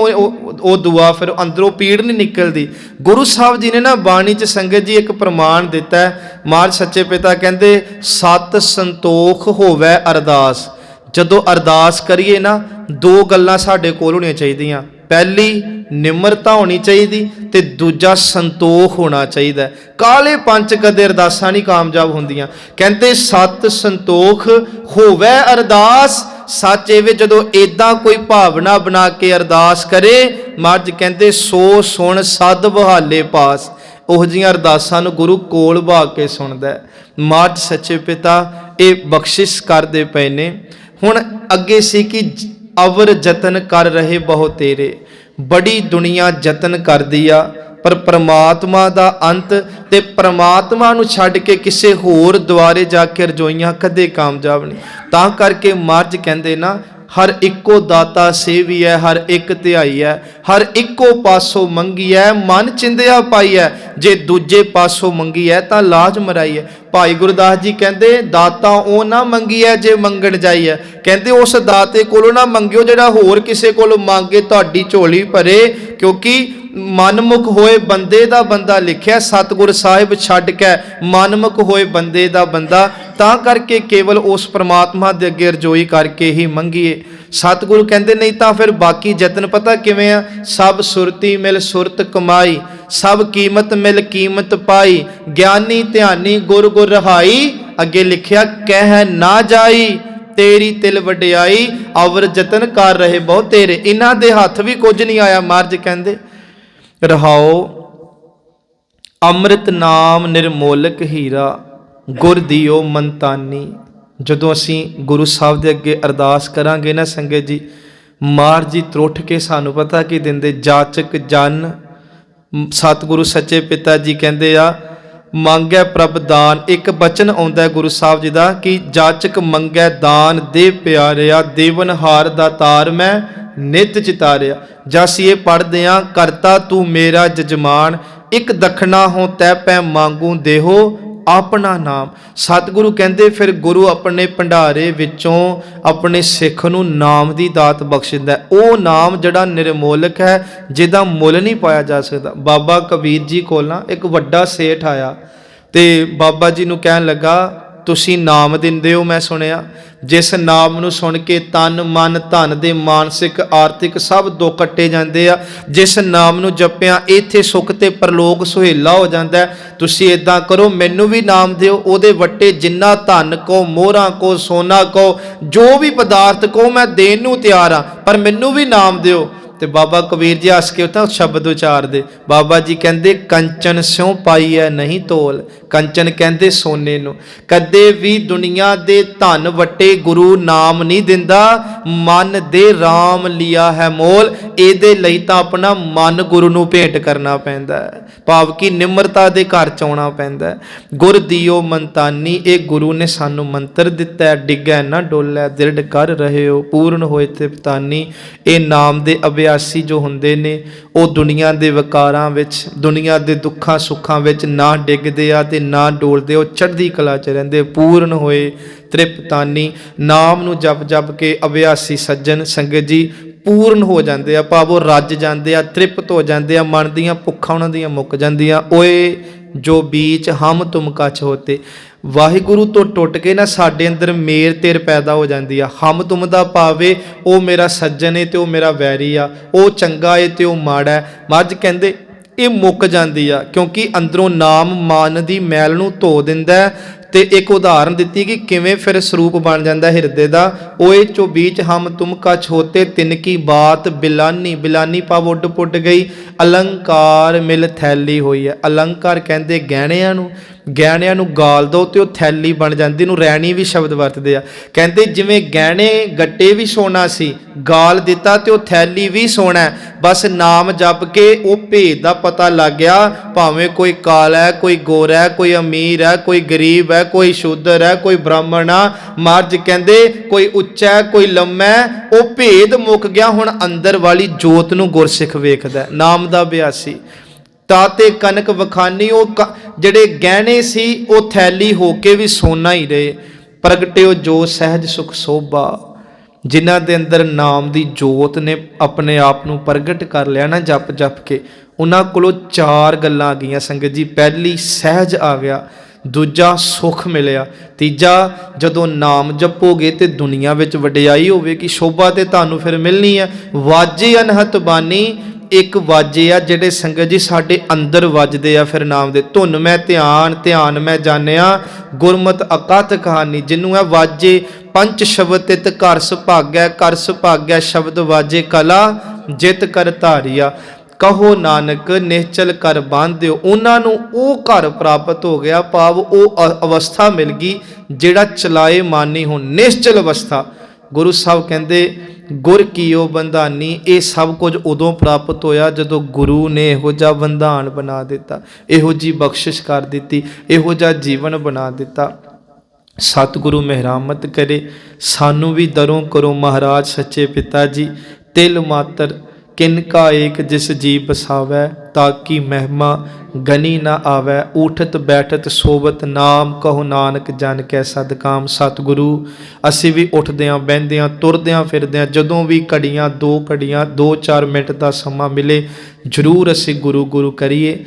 वो दुआ, फिर अंदरों पीड़ नहीं निकलती। गुरु साहब जी ने ना बाणी च संगत जी एक प्रमाण दिता है। महाराज सच्चे पिता कहते सत संतोख होवै अरदास। जदों अरदास करिए ना दो गल्लां साडे कोल होणियां चाहीदियां, पहली निमरता होनी चाहिए ते दूजा संतोख होना चाहिए। काले पंच कदे अरदासां नहीं कामयाब होंदियां। कहते सत संतोख होवै अरदास, सच एवे जदों इदां कोई भावना बना के अरदास करे, महाराज कहते सो सुन सद बहाले पास। ओह जिहियां अरदासां नूं गुरु कोल बहा के सुनदा है। महाराज सच्चे पिता ये बख्शिश करदे पए ने। हुण अगे सी कि अवर जतन कर रहे बहु तेरे, बड़ी दुनिया जतन कर दिया, पर परमात्मा दा अंत ते परमात्मा नूं छड्ड के किसे होर द्वारे जाके रजोइयां कदे कामयाब नहीं। तां करके महाराज कहंदे ना हर इको दाता सेवी है, हर एक ध्याई है, हर इको पासों मंगी है, मन चिंदिया पाई है, जे दूजे पासों मंगी है तां लाज मराई है। भाई गुरदास जी कहते दाता वो ना मंगी है जे मंगण जाई है, कहते उस दाते कोलों ना मंगियो जिहड़ा होर किसे कोलों मंगे तुहाडी झोली भरे, क्योंकि मनमुख होए बंदे दा बंदा लिखिया, सतगुर साहिब छड्ड के मनमुख होए बंदे दा बंदा, तां करके केवल उस परमात्मा दे अगे रजोई करके ही मंगीए। सतगुरु कहते नहीं तो फिर बाकी जतन पता किवें आ, सब सुरती मिल सुरत कमाई, सब कीमत मिल कीमत पाई, ज्ञानी ध्यानी गुर गुर रहाई, अगे लिखिया कह ना जाई, तेरी तिल वडियाई, अवर जतन कर रहे बहुत तेरे। इन्हां दे हथ भी कुछ नहीं आया। महाराज कहते रहाओ अमृत नाम निर्मोलक हीरा, गुर दियो मनतानी। ਜਦੋਂ ਅਸੀਂ ਗੁਰੂ ਸਾਹਿਬ ਦੇ ਅੱਗੇ ਅਰਦਾਸ ਕਰਾਂਗੇ ਨਾ ਸੰਗਤ ਜੀ, ਮਹਾਰਾਜ ਜੀ ਤਰੁੱਠ ਕੇ ਸਾਨੂੰ ਪਤਾ ਕੀ ਦਿੰਦੇ, ਜਾਚਕ ਜਨ ਸਤਿਗੁਰੂ ਸੱਚੇ ਪਿਤਾ ਜੀ ਕਹਿੰਦੇ ਆ ਮੰਗੈ ਪ੍ਰਭ ਦਾਨ। ਇੱਕ ਬਚਨ ਆਉਂਦਾ ਗੁਰੂ ਸਾਹਿਬ ਜੀ ਦਾ ਕਿ ਜਾਚਕ ਮੰਗੈ ਦਾਨ ਦੇ ਪਿਆਰਿਆ, ਦੇਵਨਹਾਰ ਦਾ ਤਾਰ ਮੈਂ ਨਿਤ ਚਿਤਾਰਿਆ। ਜਾਂ ਅਸੀਂ ਇਹ ਪੜ੍ਹਦੇ ਹਾਂ ਕਰਤਾ ਤੂੰ ਮੇਰਾ ਜਜਮਾਨ, ਇੱਕ ਦਖਣਾ ਹੋ ਤੈ ਪੈ ਮੰਗੂ ਦੇਹੋ अपना नाम। सतगुरु कहते फिर गुरु अपने भंडारे विचों अपने सिख नूं नाम की दात बख्शिंदा है। वो नाम जिहड़ा निर्मोलक है, जिहदा मुल नहीं पाया जा सकता। बाबा कबीर जी कोल ना एक वड्डा सेठ आया ते बाबा जी नूं कहन लगा तुसीं नाम दिंदे हो, मैं सुनिया, जिस नाम नूं सुन के तन मन धन दे मानसिक आर्थिक सब दुख कट्टे जाते आ, जिस नाम नूं जपिया इत्थे सुख ते परलोक सुहेला हो जाता है। तुसीं इदां करो मैनूं भी नाम दिओ, उहदे वट्टे जिन्ना धन को मोहरां को सोना को जो भी पदार्थ को मैं देण नूं तैयार हाँ, पर मैनूं भी नाम दिओ। ते बाबा कबीर जी हस के उतां शब्द उचार दे। बाबा जी कहते कंचन स्यों पाई है नहीं तोल, कंचन कहते सोने नूं। कदे भी दुनिया दे धन वट्टे गुरु नाम नहीं दिंदा, मन दे राम लिया है मोल। इहदे लई तां अपना मन गुरु नूं भेंट करना पैंदा है, भाव कि निमरता दे घर च आउणा पैंदा है। गुर दियो मनतानी, ये गुरु ने सानू मंत्र दिता है, डिगै ना डोलै दृढ़ कर रहे हो पूर्ण होए तृप्तानी। ये नाम दे अभ्यासी जो हुंदे ने वो दुनिया दे विकारां विच, दुनिया दे दुखां सुखां विच ना डिगदे आ ते ना डोलदे, वो चढ़दी कला च रहिंदे, पूर्ण होए तृप्तानी। नाम नूं जप जप के अभ्यासी सज्जन संगत जी पूर्ण हो जाते हैं, भावो रज जाते हैं, तृप्त हो जाते हैं, मन दियां भुखां उन्हां दियां मुक जांदियां। ओए जो बीच हम तुम कछ होते, वाहिगुरु तो टुट के ना साडे अंदर मेर तेर पैदा हो जाती है। हम तुम दा पावे वो मेरा सज्जन है तो वो मेरा वैरी आ, वो चंगा है तो वो माड़ा है। महाराज कहते ये मुक जाती है, क्योंकि अंदरों नाम मन की मैल नूं धो दिंदा है। ते एक उदाहरण दी कि किवें फिर स्वरूप बन जाता हिरदे का। ओए चो बीच हम तुम कछ होते, तिनकी बात बिलानी, बिलानी भाव उड पुट गई। अलंकार मिल थैली हुई है। अलंकार कहते गहणियां नूं, गहणियां नूं गाल दो तो थैली बन जाती, नूं रैणी भी शब्द वरतदे आ। कहते जिवें गहणे गट्टे भी सोना सी, गाल दिता तो थैली भी सोना है। बस नाम जप के वो भेद का पता लग गया, भावें कोई काला है, कोई गोरा है, कोई अमीर है, कोई गरीब है, कोई शूद्र है, कोई ब्राह्मण आ। महाराज कहते कोई उच्चा है, कोई लम्मा है, वो भेद मुक गया। हुण अंदर वाली जोत नूं गुरसिख वेखदा, नाम दा अभ्यासी। ताते कनक वखानी, वो जिहड़े गहने सी वो थैली होके भी सोना ही रहे। प्रगटिओ जो सहज सुख शोभा, जिन्हां दे अंदर नाम दी जोत ने अपने आप नूं प्रगट कर लिया ना जप जप के, उन्हां कोलों चार गल्लां आ गईयां संगत जी। पहली सहज आ गया, दूजा सुख मिलिया, तीजा जदों नाम जपोगे तो दुनिया विच वडियाई होवेगी, शोभा ते तुहानूं फिर मिलनी है। वाजे अनहत बानी, एक वाजे आ जिहड़े संगत जी साडे अंदर वजदे आ फिर नाम दे। धुन मैं ध्यान, ध्यान मैं जानिया, गुरमत अकथ कहानी। जिन्हों है वाजे पंच शब्द तित घर सुभागै, कर सुभागै शब्द वाजे कला जित कर धारिया। कहो नानक निश्चल कर बांधिओ, उन्होंने वो घर प्राप्त हो गया, भाव वो अवस्था मिल गई जिहड़ा चलाए मानी हो, निश्चल अवस्था। गुरु साहब कहते गुर कीओ बंधानी, ये सब कुछ उदों प्राप्त होया जदों गुरु ने इहो जिहा बंधान बना दिता, इहो जी बख्शिश कर दी, इहो जिहा जीवन बना दिता। ਸਤਿਗੁਰੂ ਮਿਹਰਾਮਤ ਕਰੇ। ਸਾਨੂੰ ਵੀ ਦਰੋਂ ਕਰੋ ਮਹਾਰਾਜ ਸੱਚੇ ਪਿਤਾ ਜੀ। ਤਿਲ ਮਾਤਰ ਕਿਨ ਕਾ ਏਕ ਜਿਸ ਜੀ ਬਸਾਵੈ, ਤਾਕੀ ਮਹਿਮਾ ਗਨੀ ਨਾ ਆਵੈ। ਉਠਤ ਬੈਠਤ ਸੋਵਤ ਨਾਮ, ਕਹੋ ਨਾਨਕ ਜਨ ਕੈ ਸਦਕਾਮ। ਸਤਿਗੁਰੂ ਅਸੀਂ ਵੀ ਉੱਠਦਿਆਂ ਬਹਿੰਦਿਆਂ ਤੁਰਦਿਆਂ ਫਿਰਦਿਆਂ ਜਦੋਂ ਵੀ ਘੜੀਆਂ 2 4 ਮਿੰਟ ਦਾ ਸਮਾਂ ਮਿਲੇ, ਜ਼ਰੂਰ ਅਸੀਂ ਗੁਰੂ ਗੁਰੂ ਕਰੀਏ।